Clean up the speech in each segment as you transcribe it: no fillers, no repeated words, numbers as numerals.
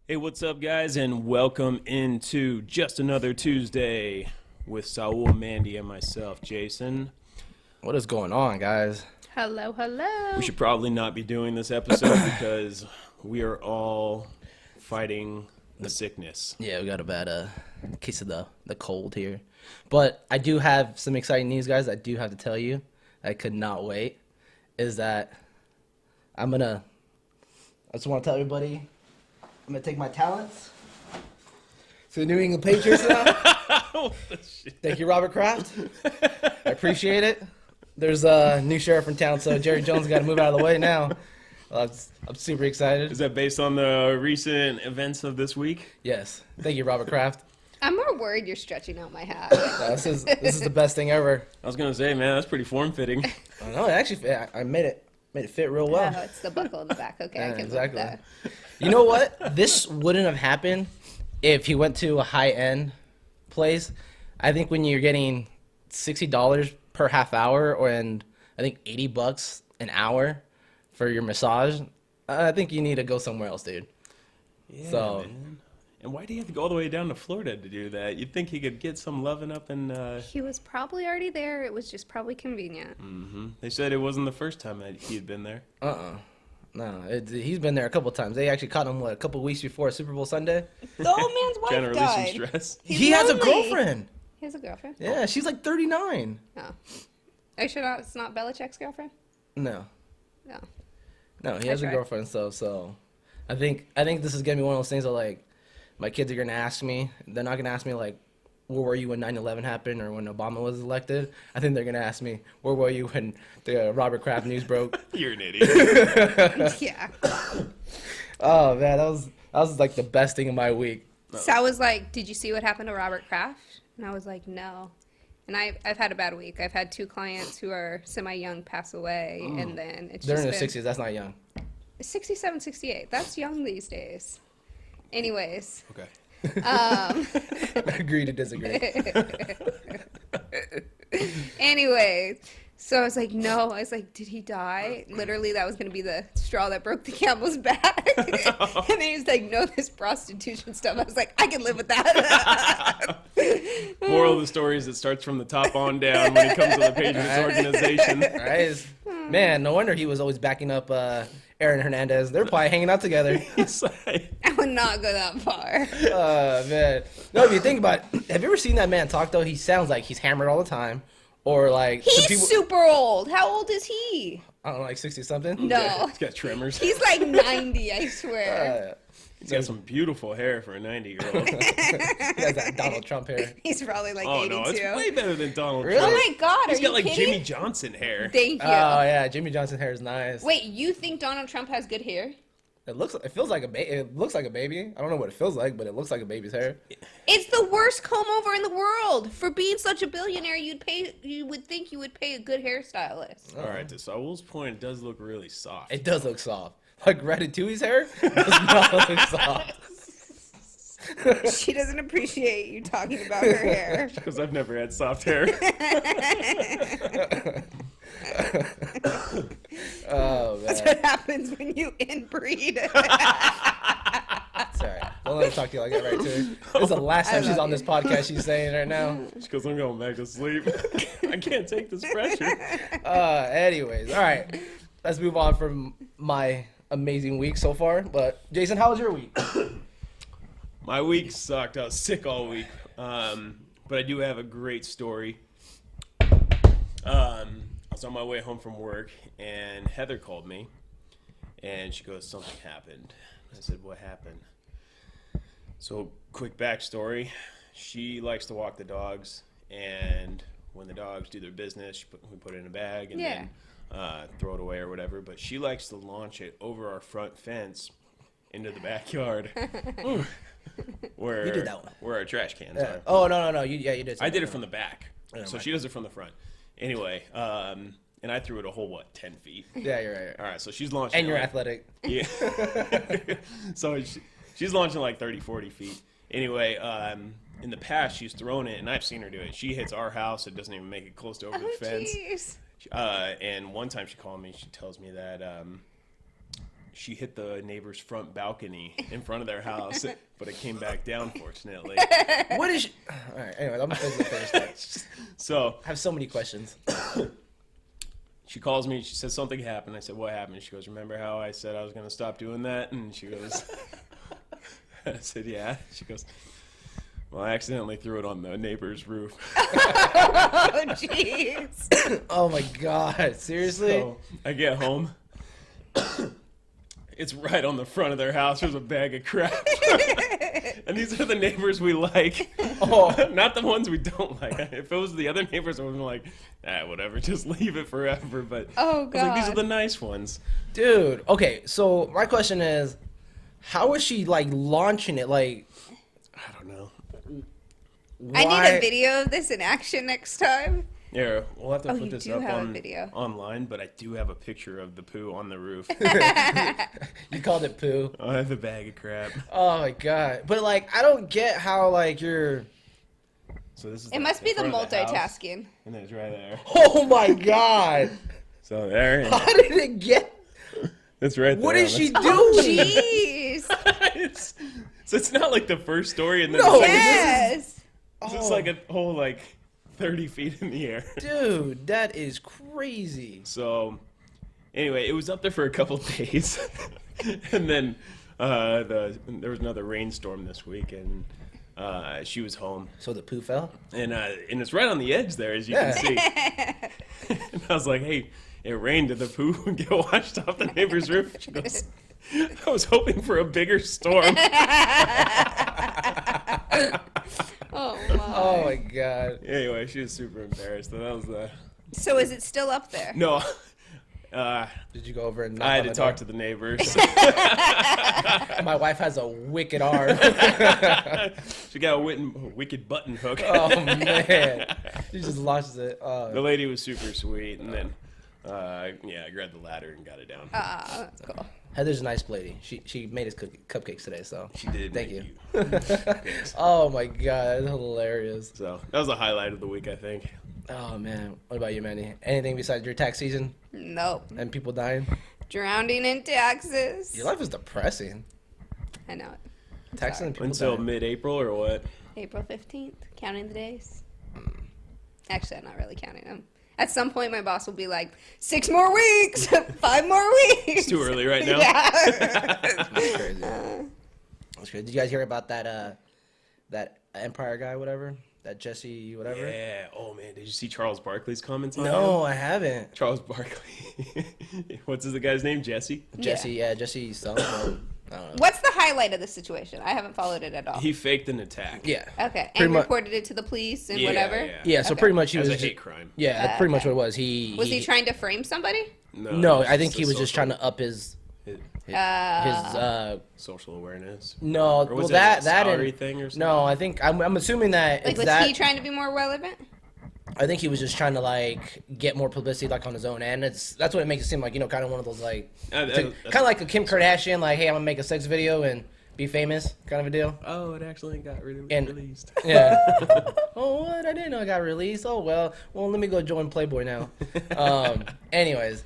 Hey, what's up, guys, and welcome into Just Another Tuesday with Saul, Mandy, and myself, Jason. What is going on, guys? Hello, hello. We should probably not be doing this episode because we are all fighting the sickness. Yeah, we got a bad case of the cold here. But I do have some exciting news, guys. I do have to tell you. I could not wait. Is that I just want to tell everybody, I'm going to take my talents to the New England Patriots now. Thank you, Robert Kraft. I appreciate it. There's a new sheriff in town, so Jerry Jones got to move out of the way now. I'm super excited. Is that based on the recent events of this week? Yes. Thank you, Robert Kraft. I'm more worried you're stretching out my hat. This is the best thing ever. I was going to say, man, that's pretty form-fitting. I know. Actually, I made it fit real well. Oh, it's the buckle in the back. Okay, I can exactly. live that. You know what? This wouldn't have happened if he went to a high-end place. I think when you're getting $60 per half hour, and I think $80 an hour for your massage, I think you need to go somewhere else, dude. Yeah, So- man. And why do you have to go all the way down to Florida to do that? You'd think he could get some loving up in... He was probably already there. It was just probably convenient. They said it wasn't the first time that he had been there. No, he's been there a couple times. They actually caught him, a couple weeks before Super Bowl Sunday? The old man's wife Trying to release some died. stress. He's He has a lonely. girlfriend. He has a girlfriend? Yeah, she's like 39. Oh. Are you sure it's not Belichick's girlfriend? No. No. No, he has a tried. girlfriend, so I think this is gonna be one of those things that, like, my kids are gonna ask me. They're not gonna ask me, like, where were you when 9/11 happened or when Obama was elected. I think they're gonna ask me, where were you when the Robert Kraft news broke. You're an idiot. Yeah. Oh man, that was like the best thing of my week. So I was like, did you see what happened to Robert Kraft? And I was like, no. And I've had a bad week. I've had 2 clients who are semi-young pass away, and then it's They're just in their been 60s. That's not young. 67, 68. That's young these days. Anyways, Okay. Agree to disagree. So I was like, no. I was like, did he die? Literally, that was going to be the straw that broke the camel's back. And then he was like, no, this prostitution stuff. I was like, I can live with that. Moral of the story is it starts from the top on down when it comes to the Patriots organization. Right? Man, no wonder he was always backing up Aaron Hernandez. They're probably hanging out together. It's like, I would not go that far. Man. No, if you think about it, have you ever seen that man talk, though? He sounds like he's hammered all the time. Or like... some He's people, super old. How old is he? I don't know, like 60-something? No. he's got tremors. He's like 90, I swear. He's got some beautiful hair for a 90-year-old. He has that Donald Trump hair. He's probably like Oh, 82. no, it's way better than Donald Really? Oh Trump. my God, He's are got you like kidding? Jimmy Johnson hair. Thank you. Oh, yeah, Jimmy Johnson's hair is nice. Wait, you think Donald Trump has good hair? It looks like a baby. I don't know what it feels like, but it looks like a baby's hair. It's the worst comb over in the world. For being such a billionaire, you would think you would pay a good hairstylist. All right, to Saul's point, it does look really soft. It does look soft. Like Ratatouille's hair does not look soft. She doesn't appreciate you talking about her hair. Because I've never had soft hair. Oh, That's man. what happens when you inbreed. Sorry. Don't let her talk to you like that, right, too. This is the last time she's love on you. this podcast she's saying right now. Just because I'm going back to sleep. I can't take this pressure. Anyways, all right. Let's move on from my amazing week so far. But, Jason, how was your week? My week sucked. I was sick all week. But I do have a great story. I was on my way home from work, and Heather called me, and she goes, something happened. I said, what happened? So, quick backstory. She likes to walk the dogs, and when the dogs do their business, we put it in a bag and Yeah. then throw it away or whatever. But she likes to launch it over our front fence into the backyard. Where, You did that one. Where our trash cans Yeah. are. Oh, no. You did. I did it from the back. Yeah, So mine. she does it from the front. Anyway, and I threw it a whole, 10 feet? Yeah, you're right. All right, so she's launching. And you're like- athletic. Yeah. So she's launching like 30, 40 feet. Anyway, in the past, she's thrown it, and I've seen her do it. She hits our house. It doesn't even make it close to over Oh, the fence. jeez. And one time she called me. She tells me that she hit the neighbor's front balcony in front of their house, but it came back down, fortunately. What is? All right. Anyway, I'm gonna finish that. So I have so many questions. she calls me. She says something happened. I said, "What happened?" She goes, "Remember how I said I was going to stop doing that?" And she goes, I said, "Yeah." She goes, "Well, I accidentally threw it on the neighbor's roof." Oh, jeez. Oh my God! Seriously? So I get home. It's right on the front of their house. There's a bag of crap. And these are the neighbors we like. Oh. Not the ones we don't like. If it was the other neighbors, I would have been like, whatever, just leave it forever. But Oh, I was like, these are God. the nice ones. Dude. Okay. So my question is, how is she like launching it? Like, I don't know. why? I need a video of this in action next time. Yeah, we'll have to Oh, put you this do up have a video. online, but I do have a picture of the poo on the roof. You called it poo. I have the bag of crap. Oh my God! But like, I don't get how like you're. So this is It must be the front of house, multitasking. and it's right there. Oh my God! So there, and How did it get? it's right there. What is she doing? Oh, jeez. it's, so it's not like the first story, and then No, it's like, Yes. it's like a whole like 30 feet in the air. Dude, that is crazy. So anyway, it was up there for a couple days, and then there was another rainstorm this week, and she was home, So the poo fell? and it's right on the edge there, as you Yeah. can see. And I was like, "Hey, it rained. Did the poo get washed off the neighbor's roof?" She goes, "I was hoping for a bigger storm." Oh, my. Oh my God. Anyway, she was super embarrassed. That was the So is it still up there? no. Did you go over and knock I had on to the talk door? to the neighbors. My wife has a wicked arm. She got a wicked button hook. Oh man. She just lost it. The lady was super sweet, and then I grabbed the ladder and got it down. That's cool. Heather's a nice lady. She made us cupcakes today, so She did. Thank make you. cupcakes. Oh my God, that's hilarious. So that was the highlight of the week, I think. Oh man. What about you, Manny? Anything besides your tax season Nope. and people dying? Drowning in taxes. Your life is depressing. I know it. Taxes and people Until dying. mid-April or what? April 15th, counting the days. Actually, I'm not really counting them. At some point, my boss will be like, 6 more weeks, 5 more weeks. It's too early right now. Yeah. That's crazy. That's crazy. Did you guys hear about that that Empire guy, whatever? That Jesse, whatever? Yeah. Oh man, did you see Charles Barkley's comments on No, him? I haven't. Charles Barkley. What's the guy's name? Jesse. Jesse, yeah, Jesse Sullivan. I don't know. What's the highlight of the situation? I haven't followed it at all. He faked an attack. Yeah. Okay, Pretty and mu- reported it to the police and Yeah, whatever? yeah. Yeah, so Okay. pretty much he As was a just, hate crime. yeah, that's pretty much Okay. what it was. He Was he trying to frame somebody? No, I think just he a was just social- trying to up his Uh, social awareness. no, Or well was it that a that salary and, thing or something? no, I think I'm assuming that like, it's was that. he trying to be more relevant? I think he was just trying to like get more publicity like on his own end. That's what it makes it seem like, you know, kind of one of those like kind of like a Kim Kardashian, like, hey, I'm gonna make a sex video and be famous kind of a deal. Oh, it actually got And- released. Yeah. Oh, what? I didn't know it got released. Oh well. Well, let me go join Playboy now. Anyways,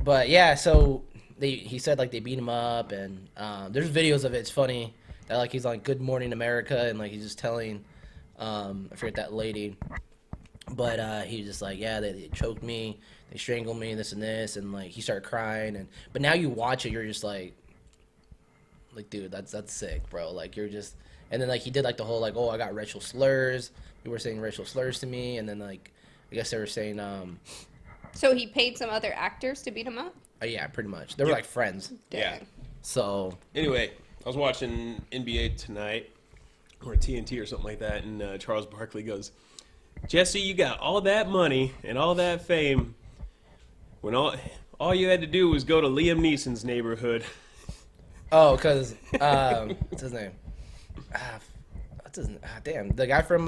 but yeah, so he said like they beat him up, and there's videos of it. It's funny that like he's like Good Morning America, and like he's just telling I forget that lady, but he was just like, yeah, they choked me, they strangled me, this and this, and like he started crying, and but now you watch it, you're just like, dude, that's sick, bro. Like you're just, and then like he did like the whole like, oh, I got racial slurs. You were saying racial slurs to me, and then like I guess they were saying, So he paid some other actors to beat him up? yeah, pretty much. They were Yep. like friends. Yeah. Dang. So Anyway, I was watching NBA Tonight or TNT or something like that, and Charles Barkley goes, "Jesse, you got all that money and all that fame when all you had to do was go to Liam Neeson's neighborhood." oh, cause what's his name? What's his name? Damn, the guy from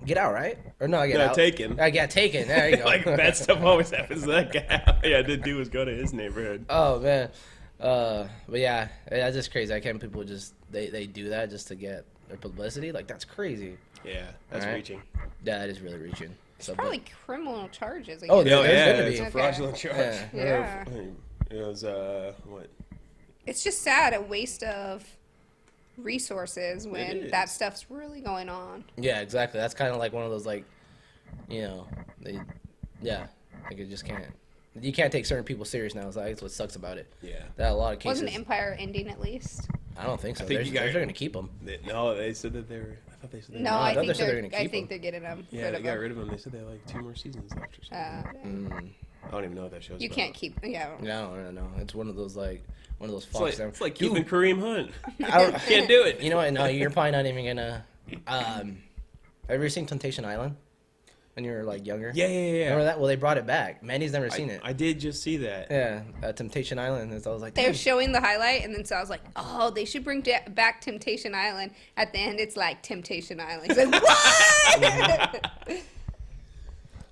Get Out, right? Or no, Get No, Out. Taken. I got Taken. There you go. Like bad stuff always happens to that guy. All you had to do was go to his neighborhood. Oh man, but yeah, that's just crazy. I can't believe people just they do that just to get their publicity. Like that's crazy. Yeah, that's Alright. reaching. Yeah, that is really reaching. So, Probably criminal charges. Oh, against yeah, Oh there's yeah, gonna it's be. a Okay. fraudulent charge. Yeah. It was what? It's just sad, a waste of resources when is. that stuff's really going on. Yeah, exactly. That's kind of like one of those like, you know, yeah, like it just can't. You can't take certain people serious now. It's like, that's what sucks about it. Yeah. That a lot of cases. Wasn't Empire ending at least? I don't think so. I think They're going to keep them. No, they said that they were. I thought they said. No, I I thought think they said they're. they're gonna I keep think them. they're getting them. Yeah, rid they of got them. rid of them. They said they had like 2 more seasons left or something. I don't even know what that show's You about. can't keep. Yeah. No. It's one of those like It's Fox. like, keeping Kareem Hunt. I don't, Can't do it. You know what? No, you're probably not even gonna. Have you ever seen Temptation Island? When you were like younger. Yeah. Remember that? Well, they brought it back. Manny's never seen it. I did just see that. Yeah, Temptation Island. I was like, They're damn. showing the highlight, and then so I was like, "Oh, they should bring back Temptation Island." At the end, it's like Temptation Island. He's like, "What?"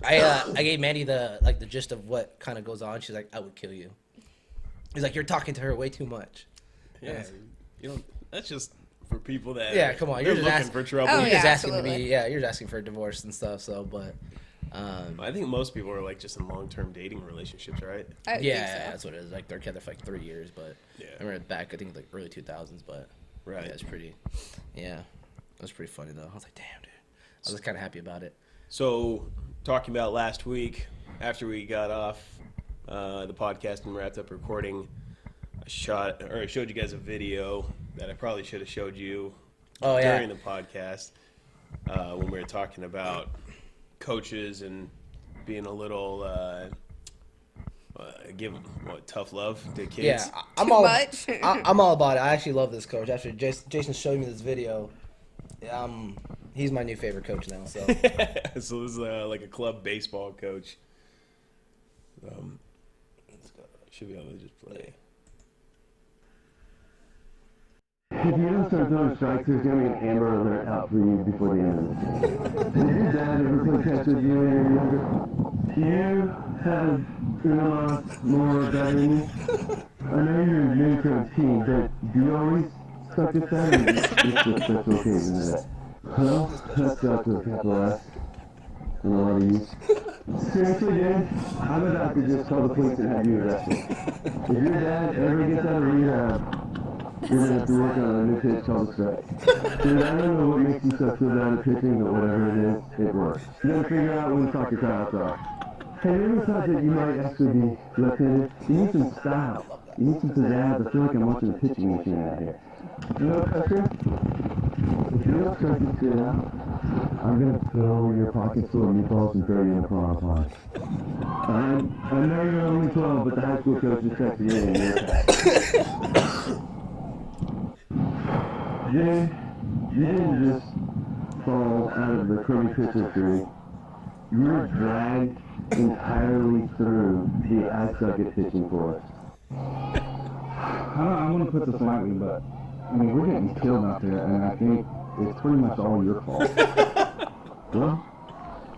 I gave Mandy the gist of what kind of goes on. She's like, I would kill you. He's like, you're talking to her way too much. Yeah, you don't. That's just for people that. Yeah, come on, They're you're just looking asking for trouble. Oh, You're yeah, just asking to be. absolutely. Yeah, you're just asking for a divorce and stuff. So, but. I think most people are like just in long-term dating relationships, right? I think Yeah, so. that's what it is. Like they're together for like 3 years, but Yeah. I remember back. I think like early 2000s, but Right. yeah, it's pretty. Yeah, it was pretty funny though. I was like, damn, dude. I was kind of happy about it. So, talking about last week, after we got off the podcast and wrapped up recording, I showed you guys a video that I probably should have showed you Oh yeah. during the podcast when we were talking about coaches and being a little give tough love to kids. Yeah, I'm Too all. much? I'm all about it. I actually love this coach. After Jason showed me this video, he's my new favorite coach now. So So this is like a club baseball coach. Should be able to just play. If you don't start throwing strikes, there's going to be an Amber Alert out for you before the end of this. Did your dad ever play catch with you when you were younger? Do you have Uma more better than you? I know you're new to a team, but do you always suck at that, or is this a special occasion today? Well, that's spelled with a capital S and a lot of U's. Seriously, dude, I'm about to just call the police and have you arrested. If your dad ever gets out of rehab, you're gonna have to work on a new pitch called a strike. Dude, I don't know what makes you so bad at pitching, but whatever it is, it works. You gotta figure out when soccer tryouts are. Have you ever thought that you might actually be left-handed? You need some style. You need some pizzazz. I feel like I'm watching a pitching machine out here. You know, Custer? If you don't start to sit out, I'm gonna fill your pockets full of meatballs and throw you in a claw pot. I know you're only 12, but the high school coach is texting you in your Jay, you didn't just fall out of the crummy pitcher tree. You were dragged entirely through the I suck at pitching forest. I want to put this lightly, but I mean, we're getting killed out there, and I think it's pretty much all your fault. Well,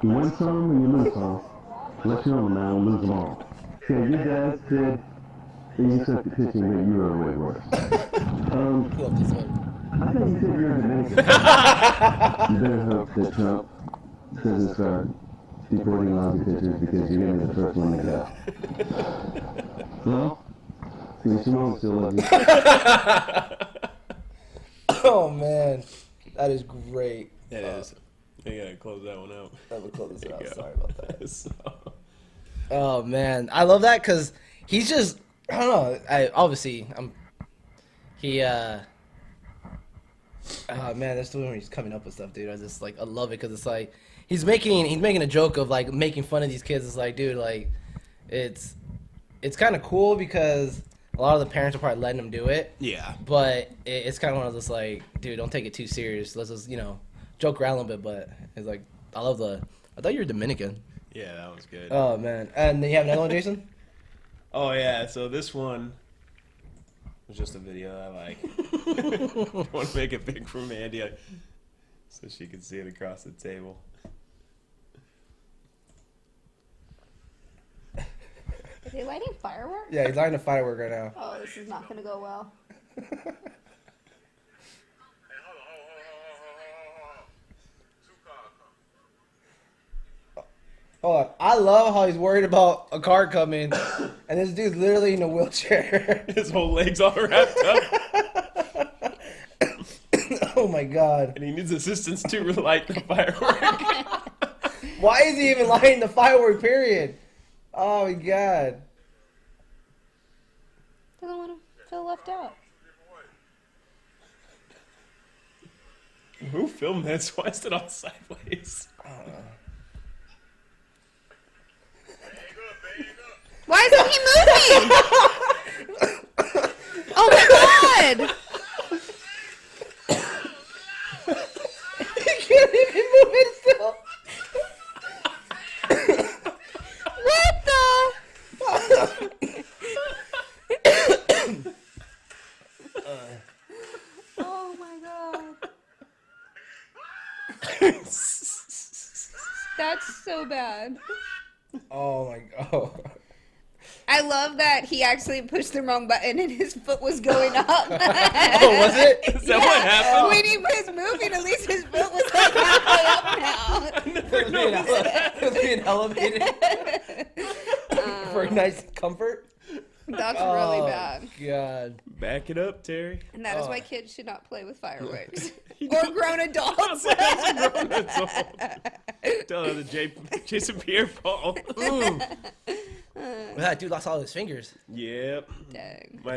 you win some and you lose some. Let you know, man, we'll lose them all. Yeah, your dad said that you sucked at pitching, but you were way worse. love this one. I thought you said you were Dominican. You better hope that Trump doesn't start deporting lousy pitchers because you're going to be the first one to go. Well, your mom still loves you. Oh man, that is great. It is. You gotta close that one out. Let me close this There you out. go. Sorry about that. So, Oh man, I love that because he's just I don't know. Oh man, that's the one where he's coming up with stuff, dude. I love it because it's like he's making a joke of like making fun of these kids. It's like, dude, like it's kind of cool because a lot of the parents are probably letting them do it, yeah. but it's kind of one of those like, dude, don't take it too serious. Let's just joke around a little bit. But it's like I thought you were Dominican. Yeah, that was good. Oh man, and then you have another one, Jason. Oh yeah, so this one was just a video I like. I want to make it big for Mandy so she can see it across the table. Are they lighting fireworks? Yeah, he's lighting a firework right now. Oh, this is not gonna go well. Hold on. I love how he's worried about a car coming, and this dude's literally in a wheelchair. His whole leg's all wrapped up, Oh my god. and he needs assistance to relight the firework. Why is he even lighting the firework, period? Oh my god. Doesn't want to feel left out. Who filmed this? Why is it all sideways? Why isn't he moving? Oh my god! He can't even move it still. What the? Oh my god. That's so bad. Oh my god. I love that he actually pushed the wrong button and his foot was going up. Oh, was it? Is that what happened? When he was moving, at least his foot was like halfway up now. It was being elevated for nice comfort. That's Oh, really bad. God. Back it up, Terry. And that is Oh. why kids should not play with fireworks. Or grown adults. Tell her the Jason Pierre-Paul. That dude lost all his fingers. Yep. Dang. My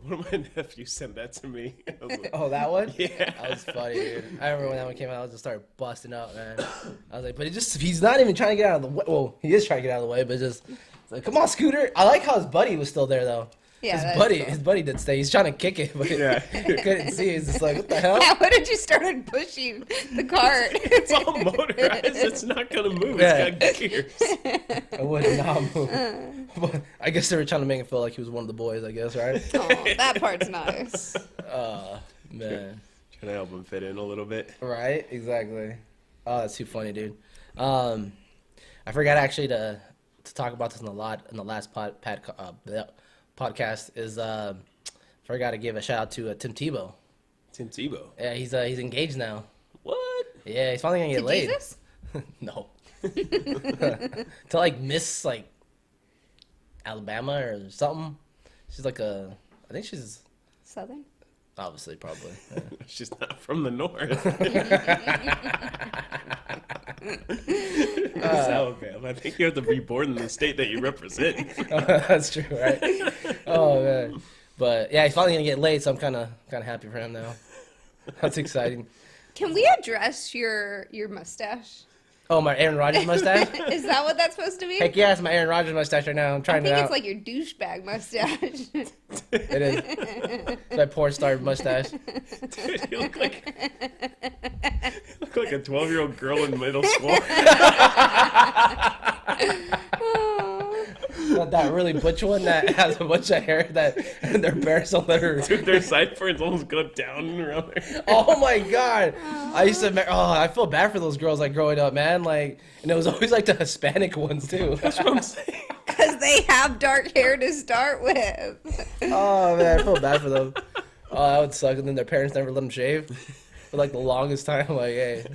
one of my nephews sent that to me. I was like, Oh, that one? yeah. That was funny, dude. I remember when that one came out, I just started busting up, man. I was like, but he's not even trying to get out of the way. Well, he is trying to get out of the way, but just, it's like, come on, Scooter. I like how his buddy was still there, though. Yeah, that is His cool. buddy did stay. He's trying to kick it, but Yeah. couldn't see. He's just like, what the hell? Yeah, what did you started pushing the cart? It's all motorized. It's not gonna move. Yeah. It's got gears. I would not move. But I guess they were trying to make him feel like he was one of the boys, I guess, right? Oh, that part's nice. Man. Trying to help him fit in a little bit. Right? Exactly. Oh, that's too funny, dude. I forgot actually to talk about this in the last podcast is forgot to give a shout out to Tim Tebow. Tim Tebow. Yeah, he's engaged now. What? Yeah, he's finally gonna get To laid. Jesus? No. To like Miss like Alabama or something. She's like I think she's Southern? obviously probably. Yeah. She's not from the north. It's Alabama. I think you have to be born in the state that you represent. That's true, right? Oh man. But yeah, he's finally gonna get laid, so I'm kind of happy for him now. That's exciting. Can we address your mustache? Oh, my Aaron Rodgers mustache? Is that what that's supposed to be? Heck yeah, it's my Aaron Rodgers mustache right now. I'm I trying think it it's out. like your douchebag mustache. It is. It's my porn star mustache. Dude, you look like a 12-year-old girl in middle school. Not that really butch one that has a bunch of hair that and their parents don't let her. Dude, their sideburns almost go down around there. Oh my god! I used to. I feel bad for those girls like growing up, man. Like, and it was always like the Hispanic ones too. That's what I'm saying. Because they have dark hair to start with. Oh man, I feel bad for them. Oh, that would suck. And then their parents never let them shave for like the longest time. Like, hey,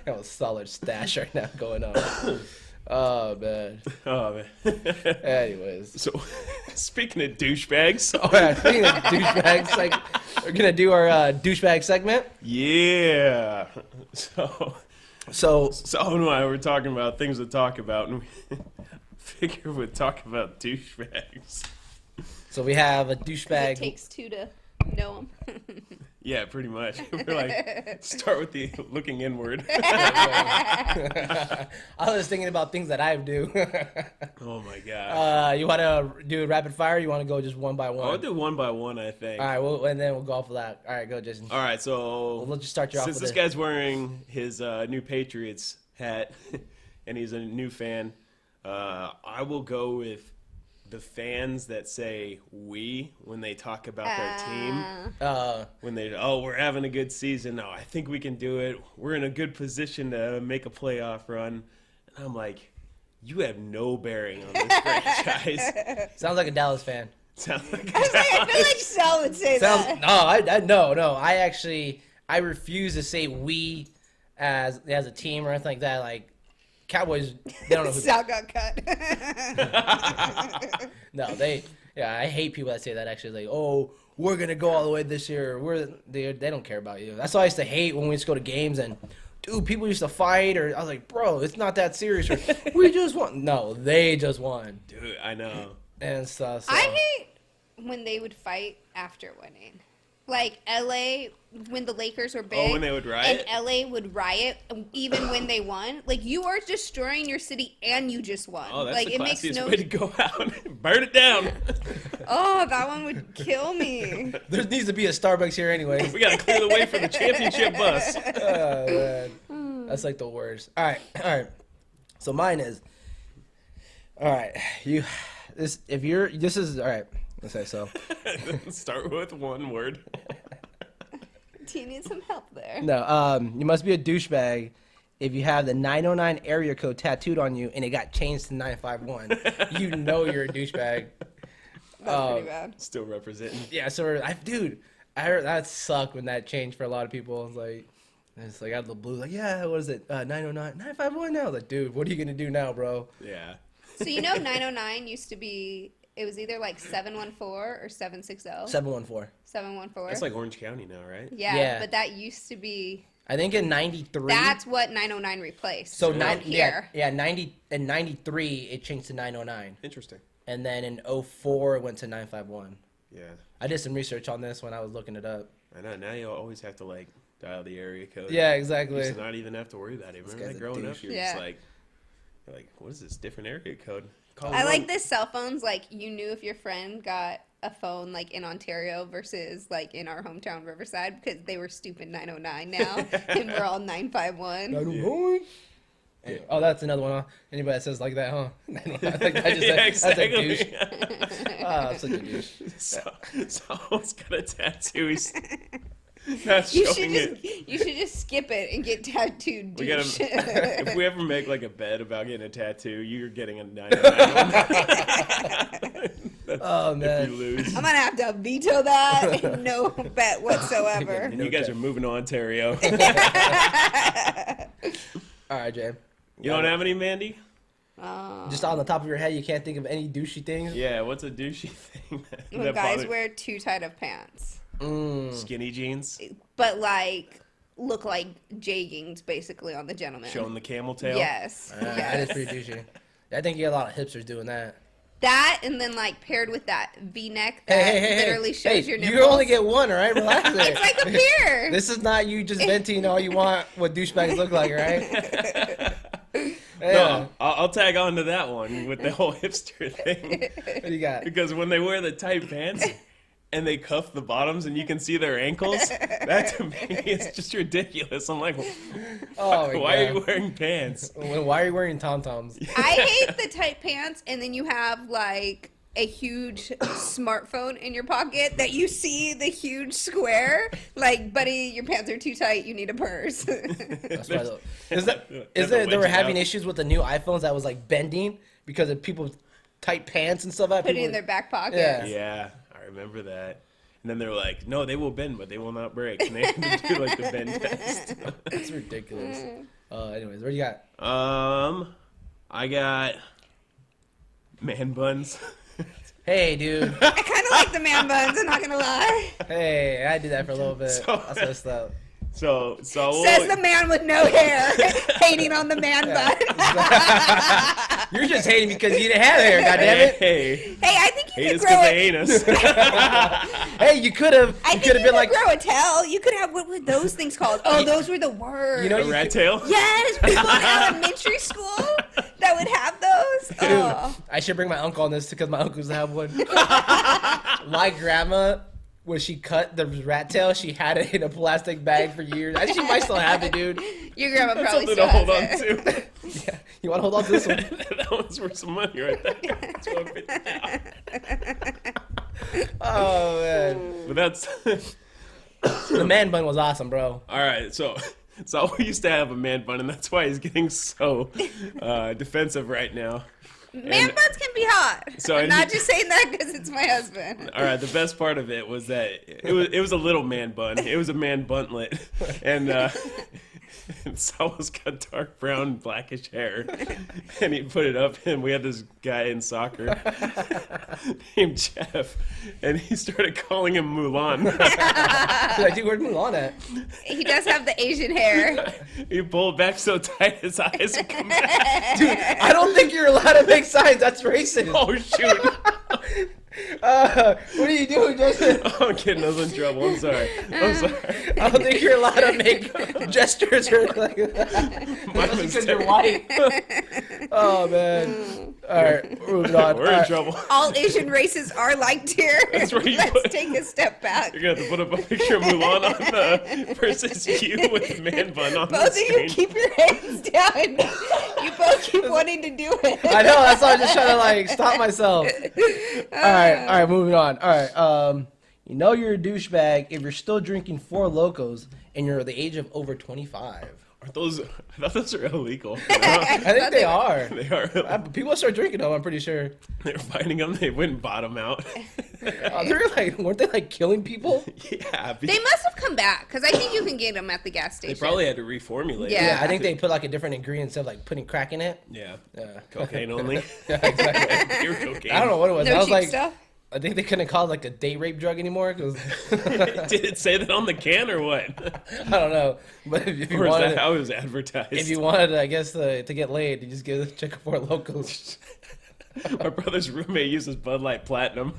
got a solid stash right now going on. Oh man. Oh, man. Anyways. So, speaking of douchebags. Oh yeah, speaking of douchebags, like we're gonna do our douchebag segment. Yeah. So So and I were talking about things to talk about, and we figured we'd talk about douchebags. we have a It douchebag. takes two to know them. Yeah, pretty much. We're like, start with the looking inward. I was thinking about things that I do. Oh my god. You want to do rapid fire? Or you want to go just one by one? I'll do one by one, I think. All right, and then we'll go off of that. All right, go, Jason. All right, so Well, let's just start you off since with this it. guy's wearing his new Patriots hat and he's a new fan, I will go with the fans that say "we" when they talk about their team. When we're having a good season. No, I think we can do it. We're in a good position to make a playoff run. And I'm like, you have no bearing on this franchise. Sounds like a Dallas fan. Sounds like I feel like Sal would say that. No. I refuse to say we as a team or anything like that. Like, Cowboys, they don't know who. Sal got cut. No, yeah, I hate people that say that actually. Like, oh, we're going to go all the way this year. They don't care about you. That's why I used to hate when we used to go to games and, dude, people used to fight. Or I was like, bro, it's not that serious. Or, we just won. No, they just won. Dude, I know. And stuff. So. I hate when they would fight after winning. Like LA, when the Lakers were big. Oh, when they would riot? And LA would riot even when they won. Like, you are destroying your city and you just won. Oh, that's like, the it makes classiest no. way to go out. Burn it down. Oh, that one would kill me. There needs to be a Starbucks here anyway. We gotta clear the way for the championship bus. Oh, man. That's like the worst. All right. So mine is. All right, this is all right. Let's say so. Start with one word. Do you need some help there? No, you must be a douchebag if you have the 909 area code tattooed on you and it got changed to 951. You know you're a douchebag. That's pretty bad. Still representing. Yeah, so I heard that sucked when that changed for a lot of people. It's like out of the blue, like, yeah, what is it? 909, 951 now. I was like, dude, what are you gonna do now, bro? Yeah. So, 909 used to be, it was either like 714 or 760. 714. 714. That's like Orange County now, right? Yeah, but that used to be. I think in 93. That's what 909 replaced. So here. 90 in 93 it changed to 909. Interesting. And then in 04 it went to 951. Yeah. I did some research on this when I was looking it up. I know. Now you always have to like dial the area code. Yeah, You exactly. used to not even have to worry about it. Remember guy's that a growing up? douche. You're Yeah. just like, you're like, what is this different area code? Call I one. like this cell phones. Like, you knew if your friend got a phone like in Ontario versus like in our hometown Riverside because they were stupid 909 now and we're all 951. 909. Oh, that's another one, huh? Anybody that says like that, huh? 909. Like, Yeah, that's a douche. exactly. Ah, such a douche. Someone's got a tattoo. He's not You showing should it. just skip it and get tattooed. We gotta. Douche. If we ever make like a bet about getting a tattoo, you're getting a 909. Oh, If man. you lose, I'm gonna have to veto that. No bet whatsoever. and you guys are moving to Ontario. All right, Jay. You don't have any, Mandy? Just on the top of your head, you can't think of any douchey things? Yeah. What's a douchey thing When that guys bothers- wear too tight of pants, skinny jeans, but like look like jeggings basically on the gentleman. showing the camel tail? Yes. That yes. is pretty douchey. I think you get a lot of hipsters doing that. That and then like paired with that V-neck that literally shows your nipples. You only get one, all right? Relax there. It's like a beer. This is not you just venting all you want what douchebags look like, all right? Yeah. No, I'll tag on to that one with the whole hipster thing. What do you got? Because when they wear the tight pants and they cuff the bottoms and you can see their ankles, that to me is just ridiculous. I'm like, Oh, my why are God. you wearing pants? Why are you wearing tom-toms? I hate the tight pants and then you have like a huge smartphone in your pocket that you see the huge square. Like, buddy, your pants are too tight. You need a purse. That's why There's- they were having issues. issues with the new iPhones that was like bending because of people's tight pants and stuff like that. Put it People- in their back pocket. Yeah. Yeah, I remember that. And then they're like, no, they will bend, but they will not break. And they had to do like the bend test. It's ridiculous. Anyways, what do you got? I got man buns. Hey, dude. I kind of like the man buns, I'm not going to lie. Hey, I did that for a little bit. So- That's messed up. So Says the man with no hair, hating on the man bun. You're just hating because you didn't have hair, goddammit. Hey, Hey, I think you hate could us grow because it. they hate us. Hey, you could have. I You think could have been like, grow a tail. You could have, what were those things called? Oh, those were the words. You know, A rat tail? Yes, people in elementary school that would have those. Oh. I should bring my uncle on this because my uncles have one. My grandma, when she cut the rat tail, she had it in a plastic bag for years. I think she might still have it, dude. Your grandma That's probably something still to has hold on it. to. Yeah. You want to hold on to this one? That one's worth some money right there. That's $150. Oh, man. But that's The man bun was awesome, bro. all right. So we used to have a man bun, and that's why he's getting so defensive right now. Man And- buns can be hot. So I'm and not he- just saying that because it's my husband. All right, the best part of it was that it was a little man bun. It was a man buntlet, and And Sal's got dark brown, blackish hair. And he put it up, and we had this guy in soccer named Jeff. And he started calling him Mulan. Like, dude, where'd Mulan at? He does have the Asian hair. He pulled back so tight his eyes would come back. Dude, I don't think you're allowed to make signs. That's racist. Oh, shoot. What are you doing, Jason? Oh, I'm kidding. I was in trouble. I'm sorry. I'm sorry. I don't think you're allowed to make gestures or like My because mistake. you're white. Oh man. All right, moving on. We're All in right. trouble. All Asian races are liked here. That's where you Let's put- take a step back. You're going to have to put up a picture of Mulan on versus you with man bun on Both the of you screen. keep your hands down. You both keep wanting to do it. I know. That's why I'm just trying to like stop myself. All right, moving on. All right, you know you're a douchebag if you're still drinking Four Locos and you're the age of over 25. Aren't those? I thought those are illegal. I think they are. They are. People start drinking them. I'm pretty sure. They're finding them. They went and bought them out. They're like, weren't they like killing people? Yeah. They must have come back because I think you can get them at the gas They station. probably had to reformulate. Yeah. Yeah, I think they put like a different ingredient instead of like putting crack in it. Yeah. Yeah. Cocaine only. Yeah, exactly. Pure cocaine. I don't know what it was. No I was cheap like, stuff. I think they couldn't call it like a date rape drug anymore because Did it say that on the can or what? I don't know. But if you Or is wanted, that how it was advertised? if you wanted, I guess to get laid, you just give a check for locals. My brother's roommate uses Bud Light Platinum.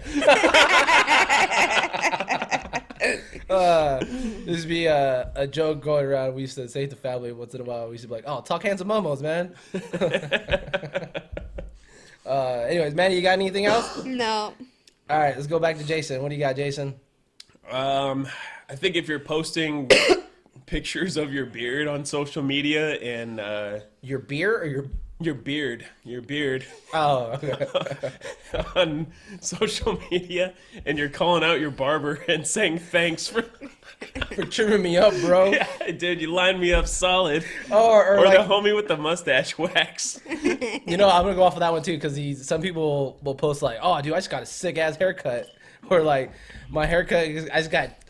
This would be a joke going around. We used to say to family once in a while. We used to be like, "Oh, talk handsome momos, man." Anyways, Manny, you got anything else? No. All right, let's go back to Jason. What do you got, Jason? I think if you're posting pictures of your beard on social media and Your beer or your? your beard Oh, okay. on social media, and you're calling out your barber and saying thanks for, For trimming me up, bro. yeah, dude, you lined me up solid. Or Or like, the homie with the mustache wax. you know, I'm gonna go off of that one too because some people will post like, "Oh, dude, I just got a sick ass haircut," or like, "My haircut,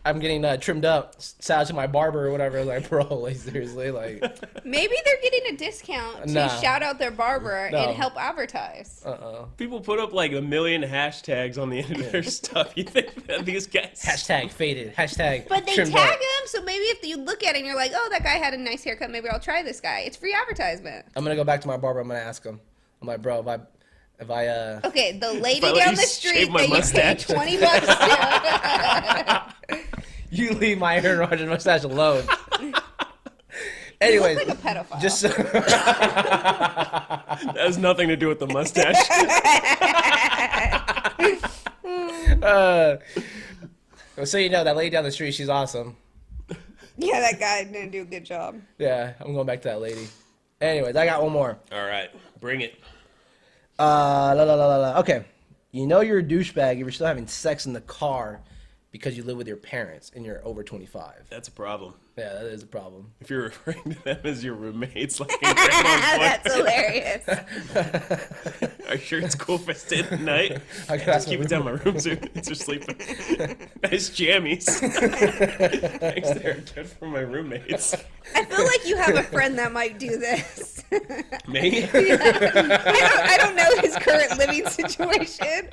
I'm getting trimmed up. Shout out to my barber or whatever." Like, bro, like seriously, like, Maybe they're getting a discount to Nah. shout out their barber No. and help advertise. People put up like 1 million hashtags on the end of their stuff. You think that these guys? hashtag faded, hashtag. But they trimmed tag up. him, so maybe if you look at it and you're like, oh, that guy had a nice haircut, maybe I'll try this guy. It's free advertisement. I'm gonna go back to my barber. I'm gonna ask him. I'm like, bro, if I Okay, the lady I let down you the shave street my that you pay mustache. $20 to. you leave my Aaron Rodgers mustache alone. Anyways, Like a pedophile. just That has nothing to do with the mustache. so you know that lady down the street, she's awesome. Yeah, that guy didn't do a good job. Yeah, I'm going back to that lady. Anyways, I got one more. All right, bring it. Okay. You know you're a douchebag if you're still having sex in the car because you live with your parents and you're over 25. That's a problem. Yeah, that is a problem. If you're referring to them as your roommates, like in Grandma's That's hilarious. Are you sure it's cool if I stay the night? I can Just ask keep my it down my room so it's just sleeping. Nice jammies. Thanks, they're good for my roommates. I feel like you have a friend that might do this. Me? I don't know his current living situation,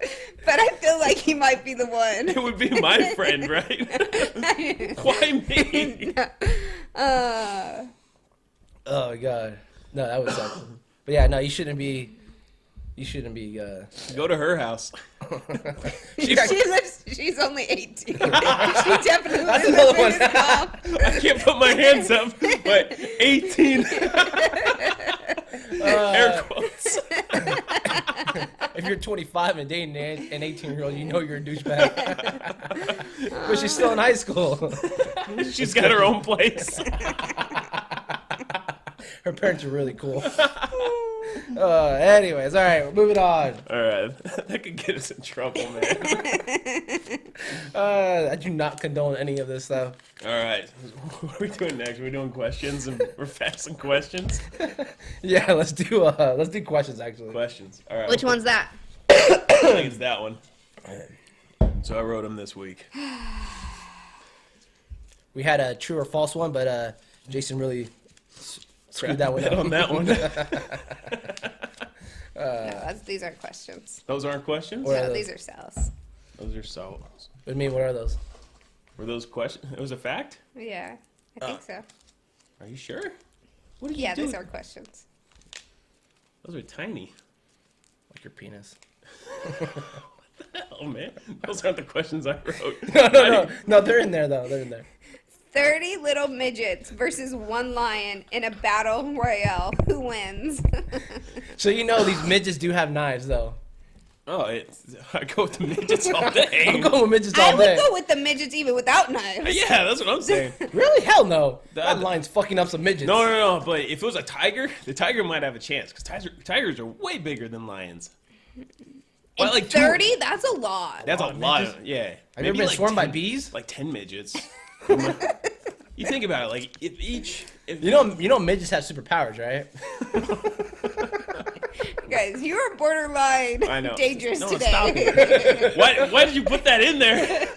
but I feel like he might be the one. It would be my friend, right? Why me? Uh, Oh my god. No, that would suck. But yeah, no, you shouldn't be. Go to her house. she's only 18. She definitely That's lives another with one. his mom. I can't put my hands up, but 18. Air quotes. If you're 25 and dating an 18-year-old, you know you're a douchebag. But she's still in high school. She's got her own place. Her parents are really cool. Anyways, all right, we're moving on. All right, that could get us in trouble, man. I do not condone any of this stuff. All right, what are we doing next? Are we doing questions and we're passing questions? Yeah, let's do questions actually. Questions. All right. Which one's that? I think it's that one. So I wrote them this week. We had a true or false one, but Jason really Screw that one Bet up. on that one. No, these aren't questions. Those aren't questions. What are No, those? these are cells. Those are so. What do you mean? What are those? Were those questions? It was a fact. Yeah, I think so. Are you sure? What did Yeah, you do? these are questions. Those are tiny. Like your penis. Oh man, those aren't the questions I wrote. No, they're in there though. They're in there. 30 little midgets versus one lion in a battle royale. Who wins? So you know these midgets do have knives though. Oh, I go with the midgets all day. I'm going with midgets I all would day. go with the midgets even without knives. Yeah, that's what I'm saying. Really? Hell no. That- That line's fucking up some midgets. No. But if it was a tiger, the tiger might have a chance because tigers are way bigger than lions. And Well, like 30? That's a lot. That's a of lot. midgets? Yeah. Have you Maybe ever been like swarmed by 10 bees? Like 10 midgets. You think about it, like if each. If You know midgets have superpowers, right? Guys, you are borderline I know. dangerous No, today. stop it. Why did you put that in there?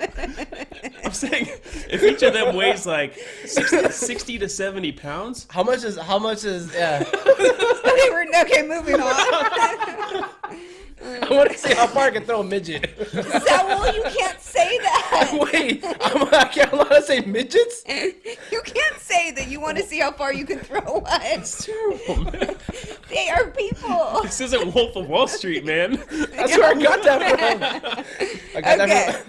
I'm saying if each of them weighs like 60 to 70 pounds. How much is yeah. Okay, moving on. I want to see how far I can throw a midget. Saul, you can't say that. Wait, I can't allowed to say midgets? You can't say that you want to see how far you can throw one. It's terrible, man. They are people. This isn't Wolf of Wall Street, man. That's where I got that from. I got Okay. that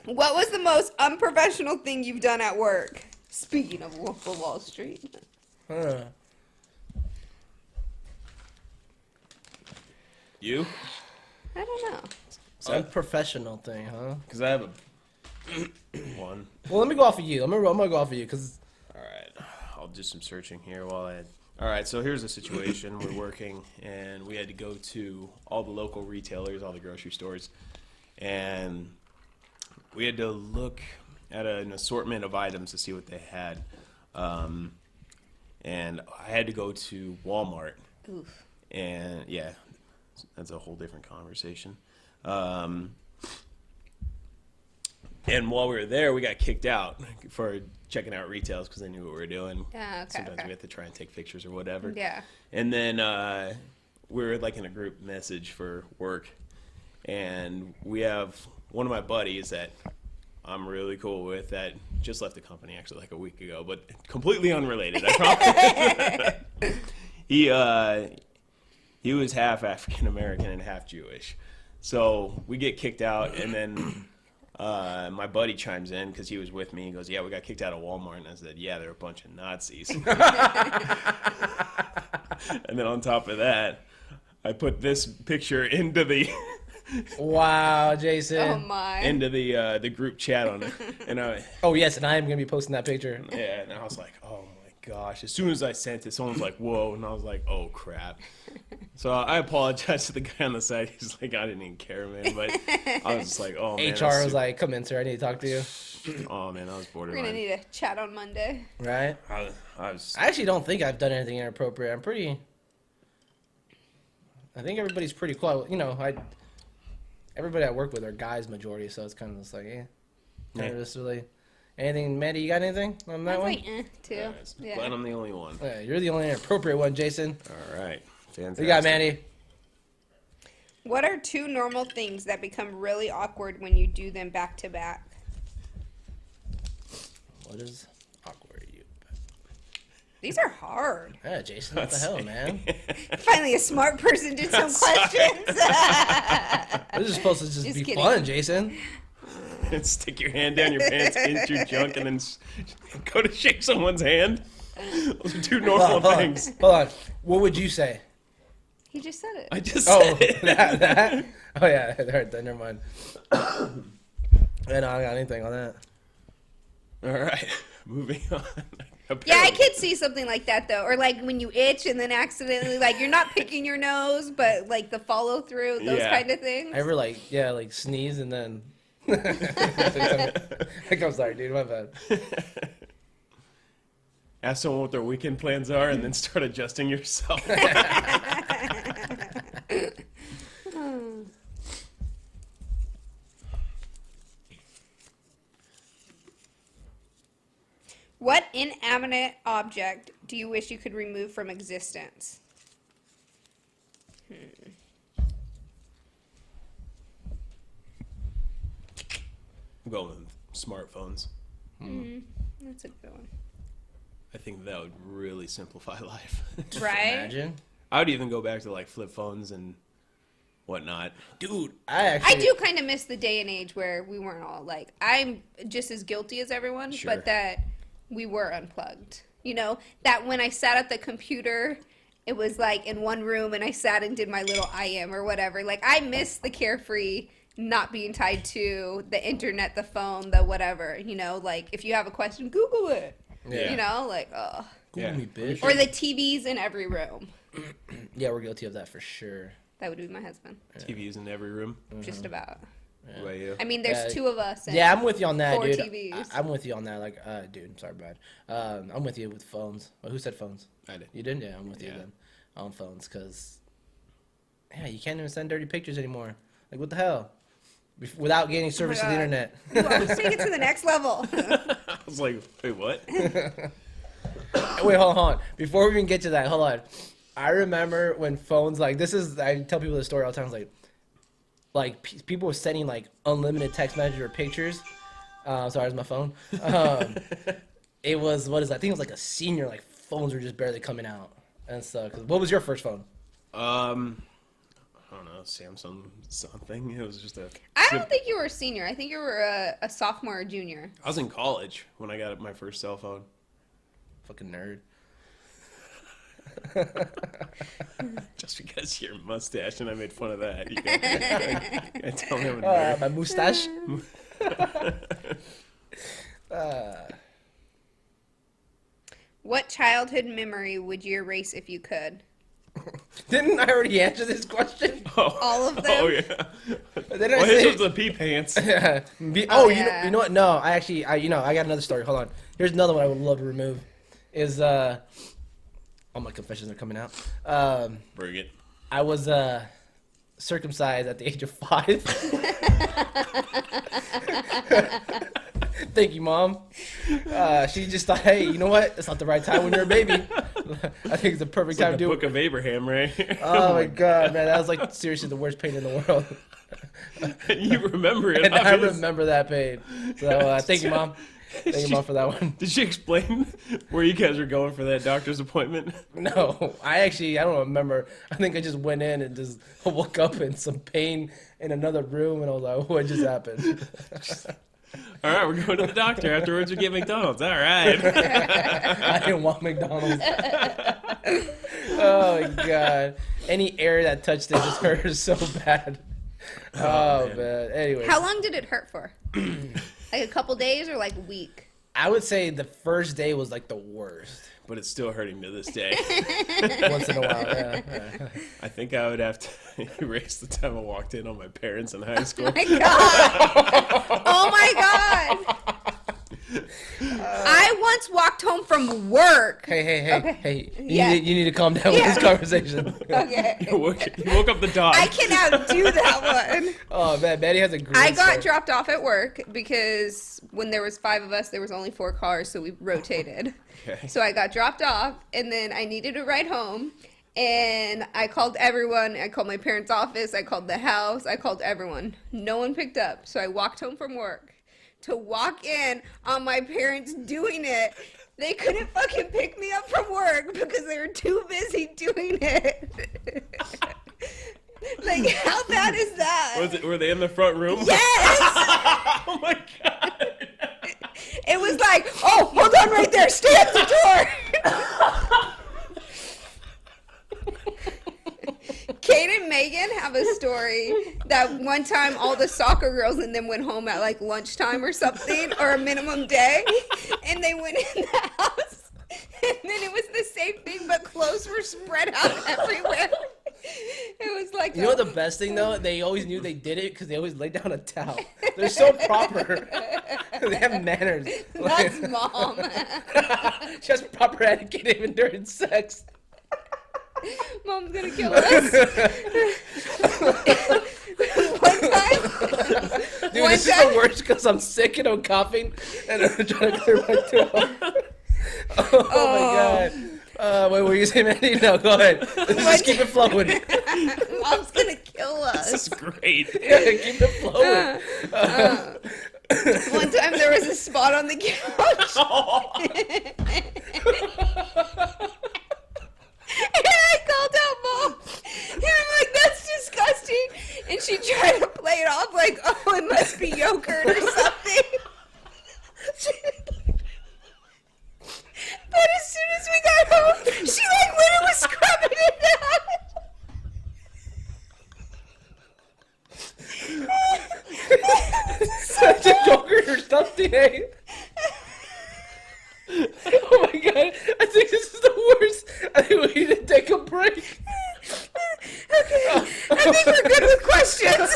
What was the most unprofessional thing you've done at work? Speaking of Wolf of Wall Street. from. You? I don't know. Unprofessional thing, huh? Because I have a one. Well, let me go off of you. I'm gonna go off of you because All right, I'll do some searching here while I. All right, so here's the situation. We're working, and we had to go to all the local retailers, all the grocery stores, and we had to look at an assortment of items to see what they had. And I had to go to Walmart, Oof. and yeah, that's a whole different conversation. And while we were there, we got kicked out for checking out retails because they knew what we were doing. Yeah, okay, Sometimes okay. we have to try and take pictures or whatever. Yeah. And then we were like in a group message for work, and we have one of my buddies that I'm really cool with that just left the company actually like a week ago, but completely unrelated. I promise. He was half African American and half Jewish, so we get kicked out, and then my buddy chimes in because he was with me. He goes, "Yeah, we got kicked out of Walmart," and I said, "Yeah, they're a bunch of Nazis." And then on top of that, I put this picture into the wow, Jason. Oh my. into the group chat on it, and Oh yes, and I am gonna be posting that picture. yeah, and I was like, "Oh my gosh!" As soon as I sent it, someone was like, "Whoa!" and I was like, "Oh crap!" So I apologize to the guy on the side. He's like, "I didn't even care, man," but I was just like, "Oh man." HR was like, "Come in, sir. I need to talk to you." "Oh man, I was We're borderline." gonna need a chat on Monday. Right? I was. I actually don't think I've done anything inappropriate. I think everybody's pretty cool. You know, everybody I work with are guys majority, so it's kind of just like, Yeah. just really. Anything, Mandy? You got anything on that I was one? like, too. Yeah. Glad I'm the only one. Yeah, you're the only inappropriate one, Jason. All right, fantastic. What you got, Mandy? What are two normal things that become really awkward when you do them back to back? What is awkward? You? These are hard. Yeah, Jason. What the hell, man? Finally, a smart person did some questions. This is supposed to just Just be kidding. fun, Jason. Stick your hand down your pants into your junk and then go to shake someone's hand. Those are two normal things. Hold on. What would you say? He just said it. I just Oh, said it. that? Oh yeah, alright, then never mind. Yeah, no, I don't got anything on that. All right, moving on. Yeah, I Apparently- could see something like that though, or like when you itch and then accidentally, like you're not picking your nose, but like the follow through, those Yeah. kind of things. I ever like sneeze and then. I'm sorry, dude. My bad. Ask someone what their weekend plans are and then start adjusting yourself. What What inanimate object do you wish you could remove from existence? I'm going with smartphones. That's a good one. I think that would really simplify life. Right? Imagine. I would even go back to like flip phones and whatnot. Dude, I do kind of miss the day and age where we weren't all like, I'm just as guilty as everyone, Sure. but that we were unplugged. You know, that when I sat at the computer, it was like in one room and I sat and did my little IM or whatever. Like, I miss the carefree, not being tied to the internet, the phone, the whatever. You know, like if you have a question, Google it. Yeah. You know, like, oh. Google Yeah. me, bitch. Or the TVs in every room. Yeah, we're guilty of that for sure. That would be my husband. TVs in every room. Just about. What about you? I mean, there's Yeah. two of us. And Yeah, I'm with you on that, 4 dude. TVs. I'm with you on that. Like, dude, sorry, bad. I'm with you with phones. Well, who said phones? I did. You did? Yeah, I'm with you Yeah. then on phones because, yeah, you can't even send dirty pictures anymore. Like, what the hell? Without getting service to the God. internet. Well, let's take it to the next level. I was like, wait, what? Wait, hold on. Before we even get to that, hold on. I remember when phones, like, I tell people this story all the time. It's like people were sending, like, unlimited text messages or pictures. Sorry, it's my phone. It was, I think it was like a senior, like, phones were just barely coming out and stuff. What was your first phone? I don't know, Samsung something. It was just a. I don't think you were a senior. I think you were a sophomore or junior. I was in college when I got my first cell phone. Fucking nerd. Just because your mustache and I made fun of that, you can tell me I'm a nerd. My mustache. What childhood memory would you erase if you could? Didn't I already answer this question? All of them? Oh yeah. Didn't I Well, his say? was the pee pants. Yeah. you know what? No, I got another story. Hold on. Here's another one I would love to remove. Is all my confessions are coming out. Bring it. I was circumcised at the age of 5. Thank you, Mom. She just thought, hey, you know what? It's not the right time when you're a baby. I think it's the perfect It's time like to the do Book it. of Abraham, right? Oh my god, man, that was like seriously the worst pain in the world. You remember it? And I obviously. remember that pain. So thank you, Mom. Thank you, Mom, for that one. Did she explain where you guys were going for that doctor's appointment? No, I don't remember. I think I just went in and just woke up in some pain in another room, and I was like, what just happened? All right, we're going to the doctor. Afterwards, we get McDonald's. All right. I didn't want McDonald's. Oh, my God. Any air that touched it just hurt so bad. Oh, man. Anyway. How long did it hurt for? Like a couple days or like a week? I would say the first day was like the worst. But it's still hurting to this day. Once in a while, yeah. I think I would have to erase the time I walked in on my parents in high school. My God! Oh my God! I once walked home from work. Hey. Okay. Hey, Yeah. you need to calm down with this conversation. Okay. You woke up the dog. I can outdo that one. Oh, man, Maddie has a great I got story. dropped off at work because when there was 5 of us, there was only 4 cars, so we rotated. Okay. So I got dropped off, and then I needed a ride home, and I called everyone. I called my parents' office. I called the house. I called everyone. No one picked up, so I walked home from work to walk in on my parents doing it. They couldn't fucking pick me up from work because they were too busy doing it. Like, how bad is that? Were they in the front room? Yes! Oh my god. It was like, oh, hold on right there. Stay at the door. Kate and Megan have a story that one time all the soccer girls and them went home at like lunchtime or something, or a minimum day, and they went in the house, and then it was the same thing, but clothes were spread out everywhere. It was like, You know the best thing though? They always knew they did it because they always laid down a towel. They're so proper. They have manners. that's Mom. She has proper etiquette even during sex. Mom's gonna kill us. One time, Dude, this is the worst because I'm sick and I'm coughing and I'm trying to clear my throat. Oh my god. Wait, what were you saying, Mandy? No, go ahead. Just keep it flowing. Mom's gonna kill This us. is great. Yeah, keep it flowing. One time there was a spot on the couch. And I called out Mom. And I'm like, that's disgusting. And she tried to play it off like, oh, it must be yogurt or something. But as soon as we got home, she like went and was scrubbing it out. Such a yogurt or something, eh? Oh my god, I think this is the worst. I think we need to take a break. Okay, I think we're good with questions.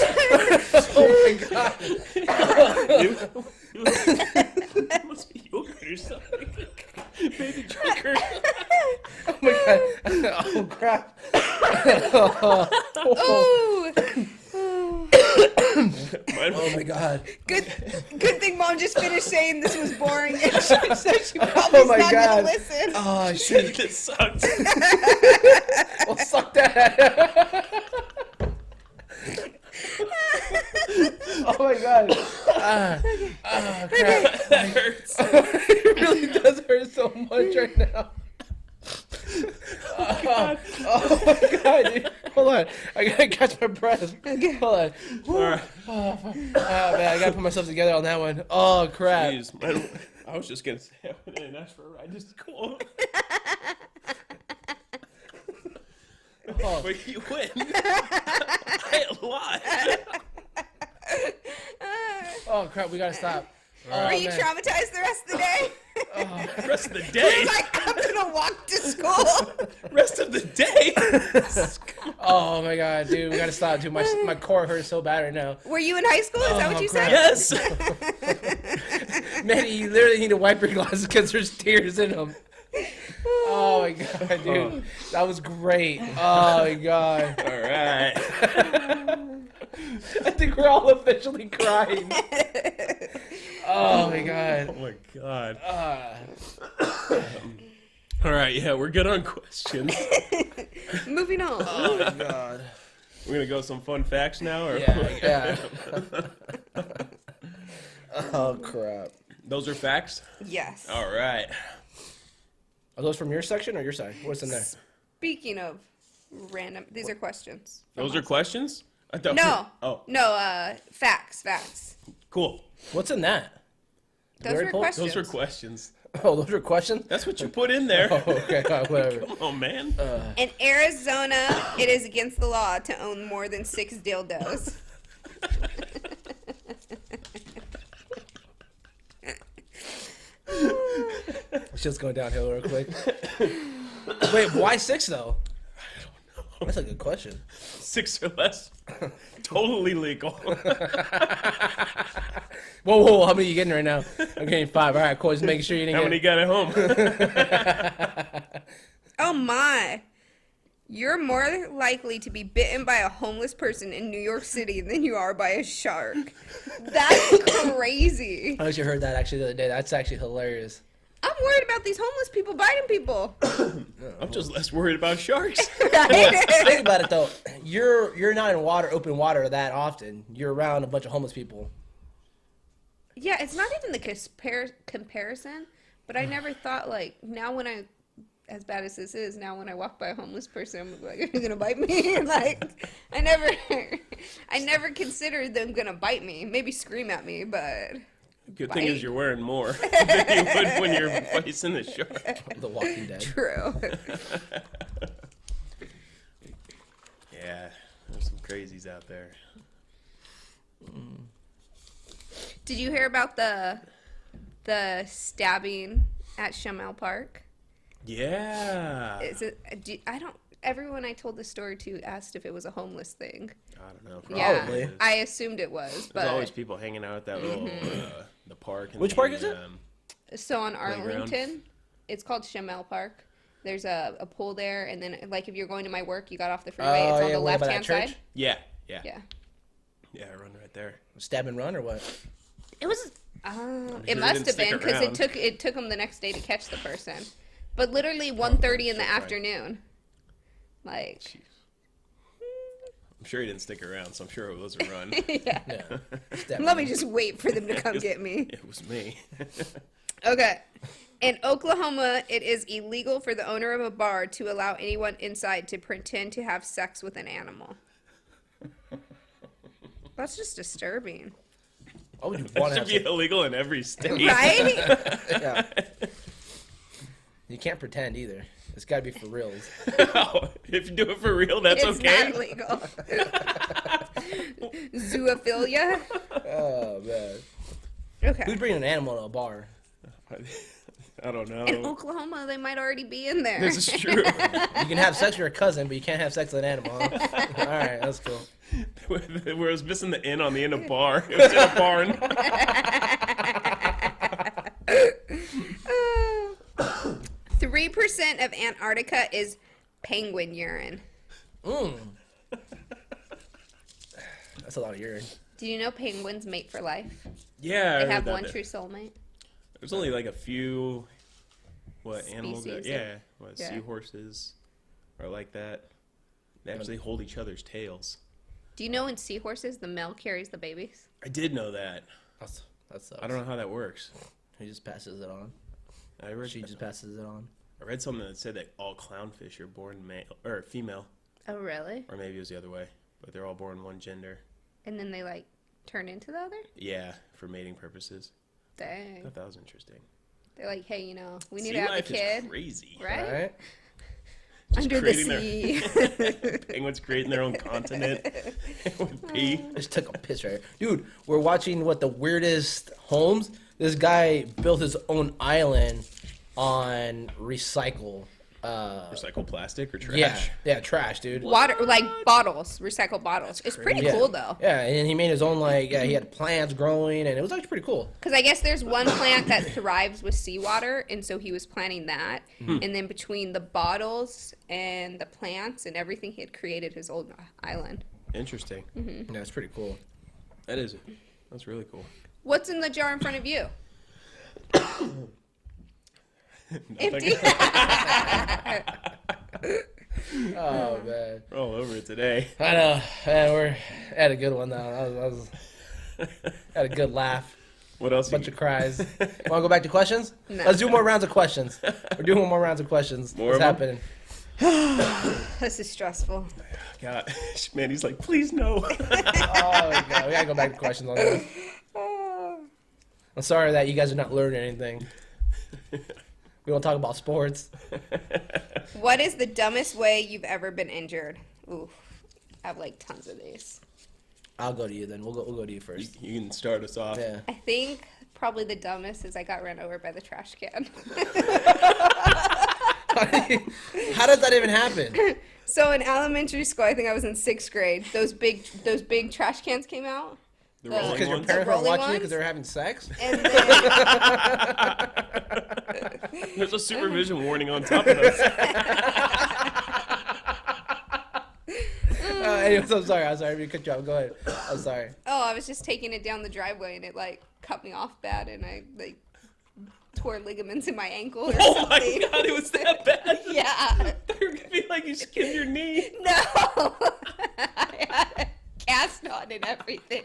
Oh my god. It must be yogurt or something. Baby drinker. Oh my god. Oh crap. Ooh. Oh my god. Good thing Mom just finished saying this was boring, and so she probably Oh my not god. gonna listen. Oh shoot. This sucked. Well, suck that. Oh my god. Crap. That hurts. It really does hurt so much right now. Oh my god, dude. Hold on. I gotta catch my breath. Okay. Hold on. All right. Oh man, I gotta put myself together on that one. Oh crap. Jeez, I was just gonna say I didn't ask for a ride to school. Oh. But you win. I lied. Oh crap, we gotta stop. Are Oh, you man. traumatized the rest of the day? The rest of the day. Like, I'm gonna walk to school. Rest of the day. Oh my god, dude, we gotta stop, dude. My core hurts so bad right now. Were you in high school? Is that Oh, what you crap. said? Yes. Man, you literally need to wipe your glasses because there's tears in them. Oh my god, dude. That was great. Oh my god. All right. I think we're all officially crying. Oh my god. Oh my god. All right. Yeah, we're good on questions. Moving on. Oh my god. We're gonna go some fun facts now, or Yeah. Oh crap. those are facts. Yes. All right. Are those from your section or your side? What's in there? Speaking of random, these are questions. from Those are us. questions. I thought. No. Oh, No. Facts. cool. What's in that? Those Word were poll? questions. Those are questions. Oh, those are questions? That's what you put in there. Oh, okay, whatever. Come on, man. In Arizona, it is against the law to own more than 6 dildos. It's just going downhill real quick. Wait, why 6 though? That's a good question. 6 or less. Totally legal. Whoa, how many are you getting right now? I'm getting 5. All right, cool. Just making sure you didn't How get many got at home? Oh my. You're more likely to be bitten by a homeless person in New York City than you are by a shark. That's crazy. I actually heard that actually the other day. That's actually hilarious. I'm worried about these homeless people biting people. I'm just less worried about sharks. Think about it though. You're not in open water that often. You're around a bunch of homeless people. Yeah, it's not even the comparison, but I never thought, like, now when I, as bad as this is, now when I walk by a homeless person, I'm like, are you gonna bite me? Like, I never considered them gonna bite me. Maybe scream at me, but Good thing is Bite. you're wearing more than you would when you're facing the shark. The Walking Dead. true. Yeah, there's some crazies out there. Did you hear about the stabbing at Chamel Park? Yeah. Is it? I don't. Everyone I told this story to asked if it was a homeless thing. I don't know. Yeah, Probably. I assumed it was, but There's always people hanging out at that little the park. And Which park is it? so on Playground. Arlington, it's called Chamel Park. There's a pool there, and then like if you're going to my work, you got off the freeway. It's on the way by left that hand church? side. Yeah. Yeah, I run right there. Stab and run or what? it was. It sure must didn't have been stick because around. it took them the next day to catch the person, but literally 1:30 in the shit, right. afternoon. Like, I'm sure he didn't stick around, so I'm sure it was a run. yeah. Yeah. Let me just wait for them to come get me. It was me. Okay. In Oklahoma, it is illegal for the owner of a bar to allow anyone inside to pretend to have sex with an animal. That's just disturbing. Why would you It want to should have be illegal in every state. Right? Yeah. You can't pretend either. It's got to be for reals. If you do it for real, that's It's okay. not legal. Zoophilia? Oh, man. Okay. Who'd bring an animal to a bar? I don't know. In Oklahoma, they might already be in there. This is true. You can have sex with your cousin, but you can't have sex with an animal. Huh? All right, that's cool. Where it was missing the N on the end of bar. It was in a barn. 3% of Antarctica is penguin urine. That's a lot of urine. Do you know penguins mate for life? Yeah, I They heard have that one there- true soulmate. There's only like a few, animals? Species, Yeah, yeah. seahorses are like that. They actually hold each other's tails. Do you know in seahorses the male carries the babies? I did know that. That sucks. I don't know how that works. He just passes it on. I read, She just passes it on. I read something that said that all clownfish are born male or female, Oh, really? or maybe it was the other way, but they're all born one gender. And then they like turn into the other? Yeah, for mating purposes. I Dang. thought that was interesting. They're like, hey, we need Sea to have a life kid. is crazy. Right? Right? Just Under the creating sea. Penguins creating their own continent with pee. I just took a piss right here. Dude, we're watching the weirdest homes. This guy built his own island on recycle. Recycle plastic or trash. Yeah, trash, dude. Water, like bottles, recycled bottles. It's pretty Yeah. cool though. Yeah, and he made his own he had plants growing, and it was actually pretty cool. Because I guess there's one plant that thrives with seawater, and so he was planting that. Hmm. And then between the bottles and the plants and everything, he had created his own island. Interesting. Yeah, it's pretty cool. That is. That's really cool. What's in the jar in front of you? Nothing. Oh man, We're all over it today. I know. Man, we're had a good one though. I was had a good laugh. What else? Bunch of cries. Want to go back to questions? No. Let's do more rounds of questions. We're doing more rounds of questions. More What's of them? happening? This is stressful. God, man, he's like, please no. Oh my god, we gotta go back to questions on this. I'm sorry that you guys are not learning anything. We don't talk about sports. What is the dumbest way you've ever been injured? Oof. I have like tons of these. I'll go to you then. We'll go to you you, first. you can start us off. Yeah. I think probably the dumbest is I got run over by the trash can. How does that even happen? So in elementary school, I think I was in 6th grade. Those big trash cans came out. The Because rolling Because your ones? parents were rolling watching you ones? because they were having sex? And then There's a supervision warning on top of us. Anyways, I'm sorry. I didn't cut you off. Go ahead. I'm sorry. I was just taking it down the driveway and it like cut me off bad and I like tore ligaments in my ankle or Oh something. my god, it was that bad. Yeah. They're gonna be like you skinned your knee. No. I had a cast on and everything.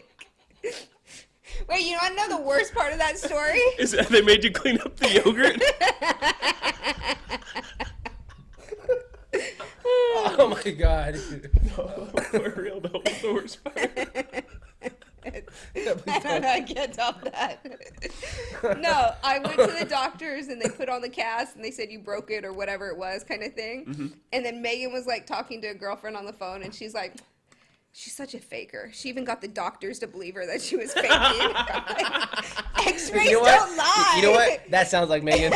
Wait, you want to know the worst part of that story? Is that they made you clean up the yogurt? Oh my god. No, for real, that was the worst part. I don't know, I can't top that. No, I went to the doctors and they put on the cast and they said you broke it or whatever it was kind of thing. And then Megan was like talking to a girlfriend on the phone and she's like, she's such a faker. She even got the doctors to believe her that she was faking. Like, X-rays You know what? don't lie. You know what? That sounds like Megan.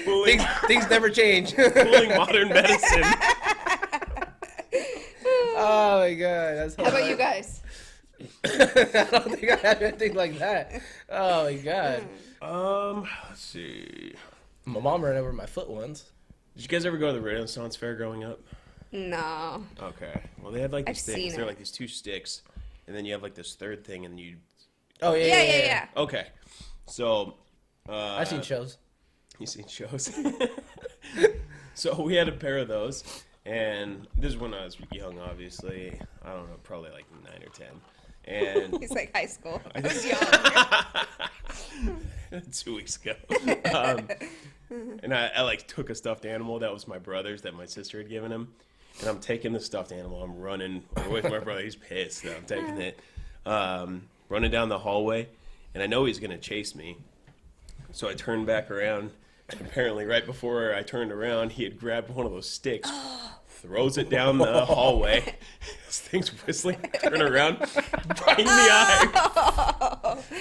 Fooling, things never change. fooling modern medicine. Oh my god. That's How about you guys? I don't think I have anything like that. Oh my god. Let's see. My mom ran over my foot once. Did you guys ever go to the Renaissance Fair growing up? No. Okay. Well, they had like I've these seen things. They're it. like these two sticks, and then you have like this third thing, and you Oh yeah. Okay. So, I've seen shows. you seen shows? So we had a pair of those, and this is when I was young, obviously. I don't know, probably like 9 or 10. And He's like high school. I was young. 2 weeks ago. And I like took a stuffed animal that was my brother's that my sister had given him. And I'm taking the stuffed animal. I'm running away from my brother. He's pissed that I'm taking it. Running down the hallway. And I know he's going to chase me. So I turned back around. And apparently, right before I turned around, he had grabbed one of those sticks, throws it down the hallway. This thing's whistling. Turn around, right in the eye.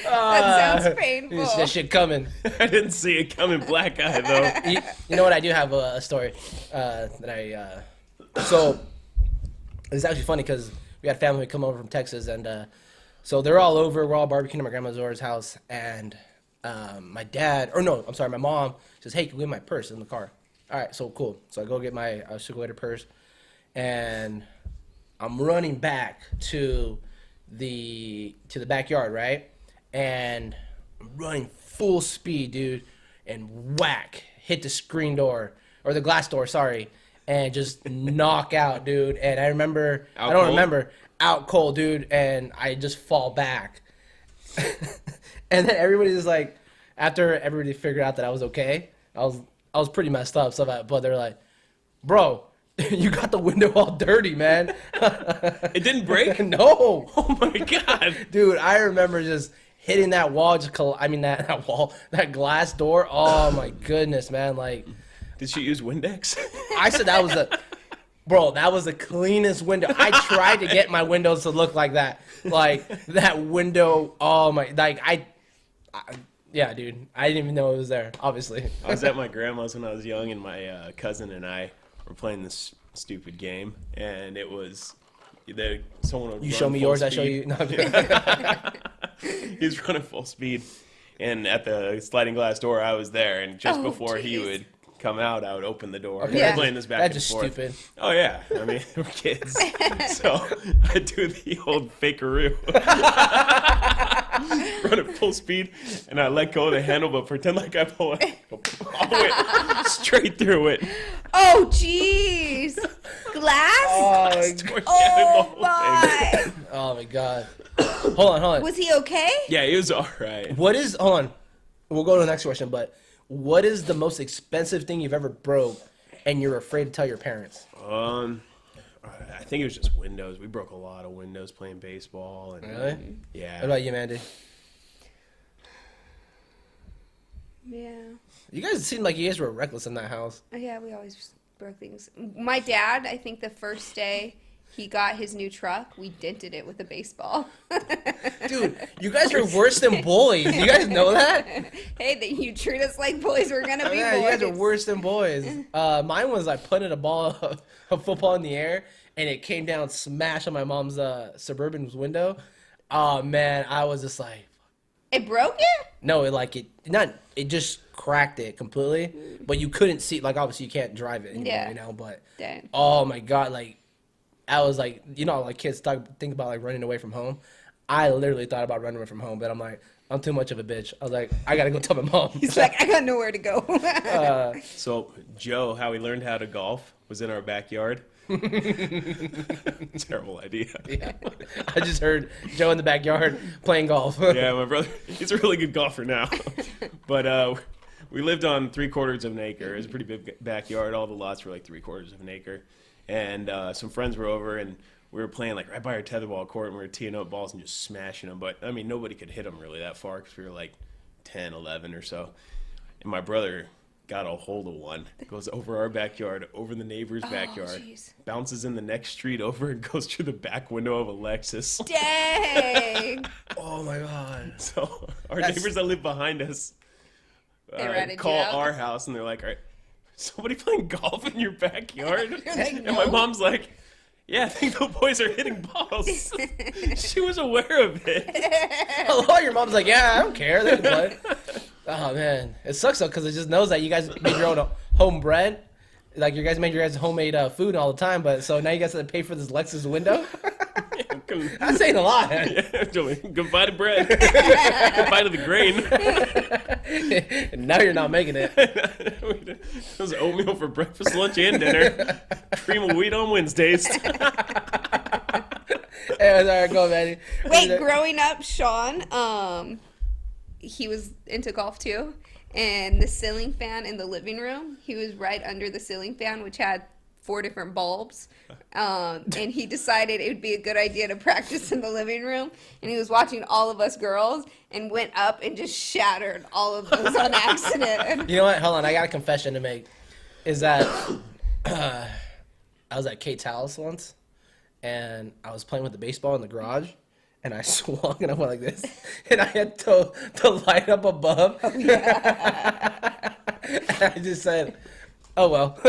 That sounds painful. You see that shit coming. I didn't see it coming, black eye though. You know what? I do have a story that I. So it's actually funny because we had family come over from Texas, and so they're all over. We're all barbecuing at my grandma Zora's house, and my mom says, "Hey, can we get my purse in the car?" All right, so cool. So I go get my circulator purse, and I'm running back to the backyard, right? And I'm running full speed, dude, and whack, hit the screen door or the glass door, sorry, and just knock out, dude. And I remember, out cold, dude, and I just fall back. And then everybody's like, after everybody figured out that I was okay, I was pretty messed up. But they're like, bro, you got the window all dirty, man. It didn't break? No. Oh my god. Dude, I remember just hitting that wall, that glass door. Oh my goodness, man. Like, Did she use Windex? I said that was that was the cleanest window. I tried to get my windows to look like that. Like, that window, yeah, dude. I didn't even know it was there, obviously. I was at my grandma's when I was young, and my cousin and I were playing this stupid game, and it was someone would You run show me full yours, I show speed. you. No, He's running full speed, and at the sliding glass door, I was there, and just before he jeez. would come out, I would open the door. Okay. We Yeah. were playing this back That's and just forth. stupid. Oh yeah, I mean we're kids, so I do the old fakeroo, run at full speed, and I let go of the handle, but pretend like I pull it all the way straight through it. Oh, jeez. Glass? Squirt Oh, the whole thing. my. Oh my god. Hold on. Was he okay? Yeah, he was all right. Hold on. We'll go to the next question, but what is the most expensive thing you've ever broke and you're afraid to tell your parents? I think it was just windows. We broke a lot of windows playing baseball. And, Really? Yeah. What about you, Mandy? Yeah. You guys seem like you guys were reckless in that house. Yeah, we always broke things. My dad, I think the first day he got his new truck, we dented it with a baseball. Dude, you guys are worse than bullies. You guys know that? Hey, that you treat us like boys, we're gonna be Yeah, you boys. guys are worse than boys. Mine was like putting a football in the air, and it came down, smashed on my mom's Suburban's window. Oh man, I was just like, It broke it? no, it just cracked it completely, but you couldn't see. Like, obviously, you can't drive it anymore, Yeah. But Dang. oh my god, like, I was like, like kids think about like running away from home. I literally thought about running away from home, but I'm like, I'm too much of a bitch. I was like, I gotta go tell my mom. He's like, I got nowhere to go. So Joe, how he learned how to golf was in our backyard. Terrible idea. Yeah. I just heard Joe in the backyard playing golf. Yeah, my brother, he's a really good golfer now. But we lived on 3/4 of an acre. It was a pretty big backyard. All the lots were like 3/4 of an acre. And some friends were over, and we were playing like right by our tetherball court, and we were teeing up balls and just smashing them. But, I mean, nobody could hit them really that far because we were like 10, 11 or so. And my brother got a hold of one, goes over our backyard, over the neighbor's backyard, jeez. bounces in the next street over, and goes through the back window of a Lexus. Dang. Oh my god. So our That's- neighbors that live behind us They ratted you call out? our house, and they're like, "All right, somebody playing golf in your backyard?" like, And my "No." mom's like, "Yeah, I think the boys are hitting balls." She was aware of it. Hello, your mom's like, yeah, I don't care. They can play. Oh man, it sucks though because it just knows that you guys made your own homebred. Like, you guys made your guys' homemade food all the time, but so now you guys have to pay for this Lexus window. I'm saying a lot. Yeah, Joey, goodbye to bread. Goodbye to the grain. Now you're not making it. It was oatmeal for breakfast, lunch, and dinner. Cream of wheat on Wednesdays. Hey, all right, go, Maddie. Wait, growing up, Sean, he was into golf too, and the ceiling fan in the living room, he was right under the ceiling fan, which had 4 different bulbs, and he decided it would be a good idea to practice in the living room, and he was watching all of us girls and went up and just shattered all of those on accident. You know what? Hold on, I got a confession to make. Is that I was at Kate's house once, and I was playing with the baseball in the garage, and I swung and I went like this, and I had the light up above. Oh, yeah. And I just said, "Oh well." I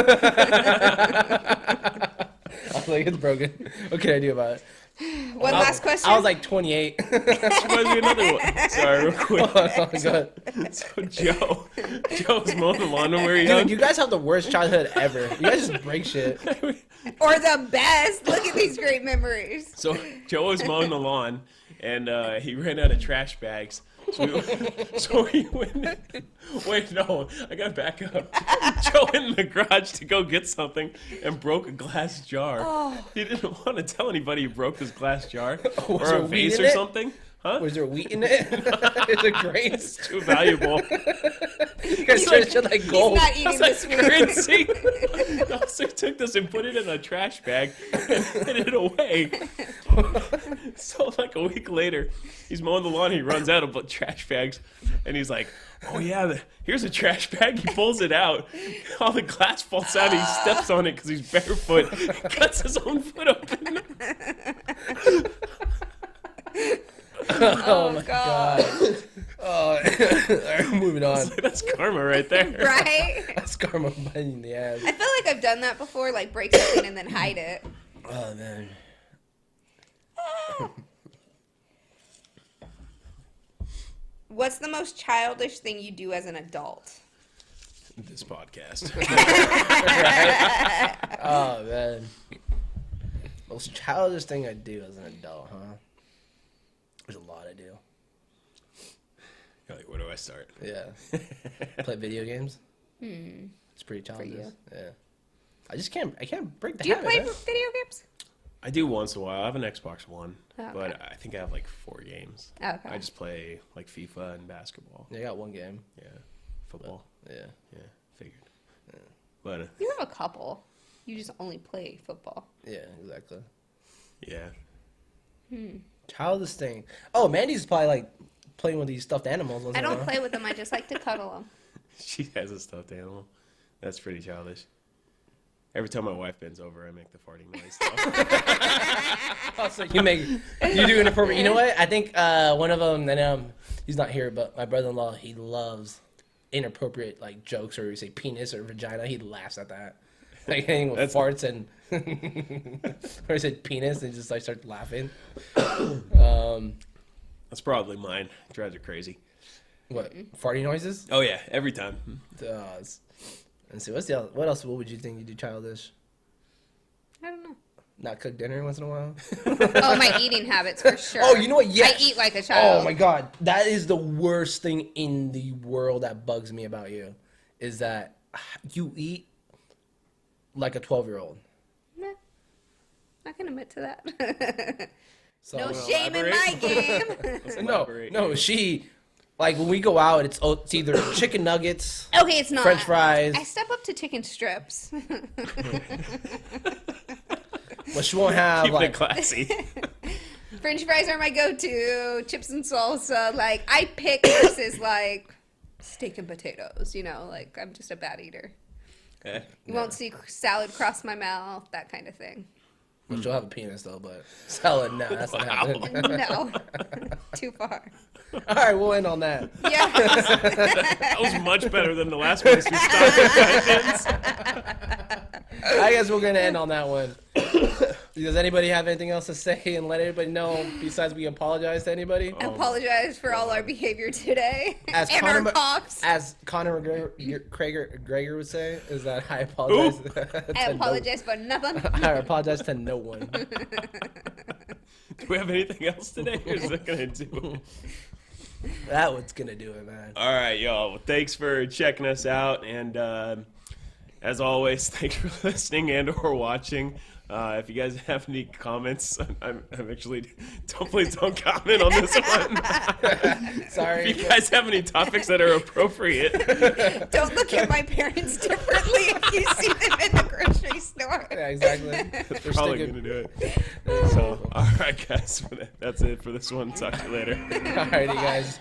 was like, "It's broken. What can I do about it?" One last question. I was like 28. Reminds me of another one. Sorry, real quick. Oh my god. So Joe was mowing the lawn when we were Dude, young. you guys have the worst childhood ever. You guys just break shit. or the best. Look at these great memories. So Joe was mowing the lawn, and he ran out of trash bags. So he went. Wait, no, I gotta back up. Joe went in the garage to go get something and broke a glass jar. Oh. He didn't want to tell anybody he broke this glass jar Was or there a weed vase in or it? something. Huh? Was there wheat in it? Is it grains? Too valuable. You guys treat shit like gold. He's not eating That's this week. currency. The officer took this and put it in a trash bag and hid it away. So like a week later, he's mowing the lawn. He runs out of trash bags, and he's like, "Oh yeah, here's a trash bag." He pulls it out. All the glass falls out. He steps on it because he's barefoot. Cuts his own foot open. Oh my God. Oh, all right, moving on. That's karma right there. Right? That's karma biting the ass. I feel like I've done that before, like break something and then hide it. Oh man. What's the most childish thing you do as an adult? This podcast. Oh man. Most childish thing I do as an adult, huh? There's a lot I do. You're like, where do I start? Yeah. Play video games. It's pretty childish. you. Yeah. I can't break the Do you habit. play man. video games? I do once in a while. I have an Xbox One, Okay. but I think I have like 4 games. Okay. I just play like FIFA and basketball. Yeah, I got one game. Yeah, football. Yeah. Yeah, figured. But You have a couple. You just only play football. Yeah, exactly. yeah, Childish thing. Oh, Mandy's probably like playing with these stuffed animals. once I in a don't while. play with them. I just like to cuddle them. she has a stuffed animal. That's pretty childish. Every time my wife bends over, I make the farting noise. Oh, so you do inappropriate. You know what? I think one of them, and he's not here, but my brother-in-law, he loves inappropriate like jokes, or you say penis or vagina. He laughs at that. Like anything with That's- farts and or he said penis and just like starts laughing. That's probably mine. Drives her crazy. What farting noises? Oh yeah, every time. And see what else? What would you think you do childish? I don't know. Not cook dinner once in a while. Oh, my eating habits for sure. Oh, you know what? Yes. I eat like a child. Oh my god, that is the worst thing in the world that bugs me about you, is that you eat like a 12-year-old. Nah, I can admit to that. So, No shame in my game. no, she, like when we go out, it's either chicken nuggets. Okay, it's not. French fries. I step up to chicken strips. But she won't have Keep it like. classy. French fries are my go-to. Chips and salsa. Like, I pick versus, like, steak and potatoes. You know, like, I'm just a bad eater. You won't see salad cross my mouth, that kind of thing. Well, she'll have a penis though, but salad, no, that's not happening. No. Too far. All right, we'll end on that. Yeah. That was much better than the last one. We stopped at I guess we're gonna end on that one. Does anybody have anything else to say and let everybody know besides we apologize to anybody? I apologize for all our behavior today. As and Conor, our coughs. as Conor Gregor would say, is that I apologize. I apologize for nothing. I apologize to no one. Do we have anything else today, or is that gonna do it? That one's gonna do it, man. All right, y'all. Well, thanks for checking us out, and as always, thanks for listening and/or watching. If you guys have any comments, I'm actually please don't comment on this one. Sorry. If you guys have any topics that are appropriate, Don't look at my parents differently if you see them in the grocery store. Yeah, exactly. They're probably sticking- gonna do it. So, all right, guys, that's it for this one. Talk to you later. Alrighty, guys.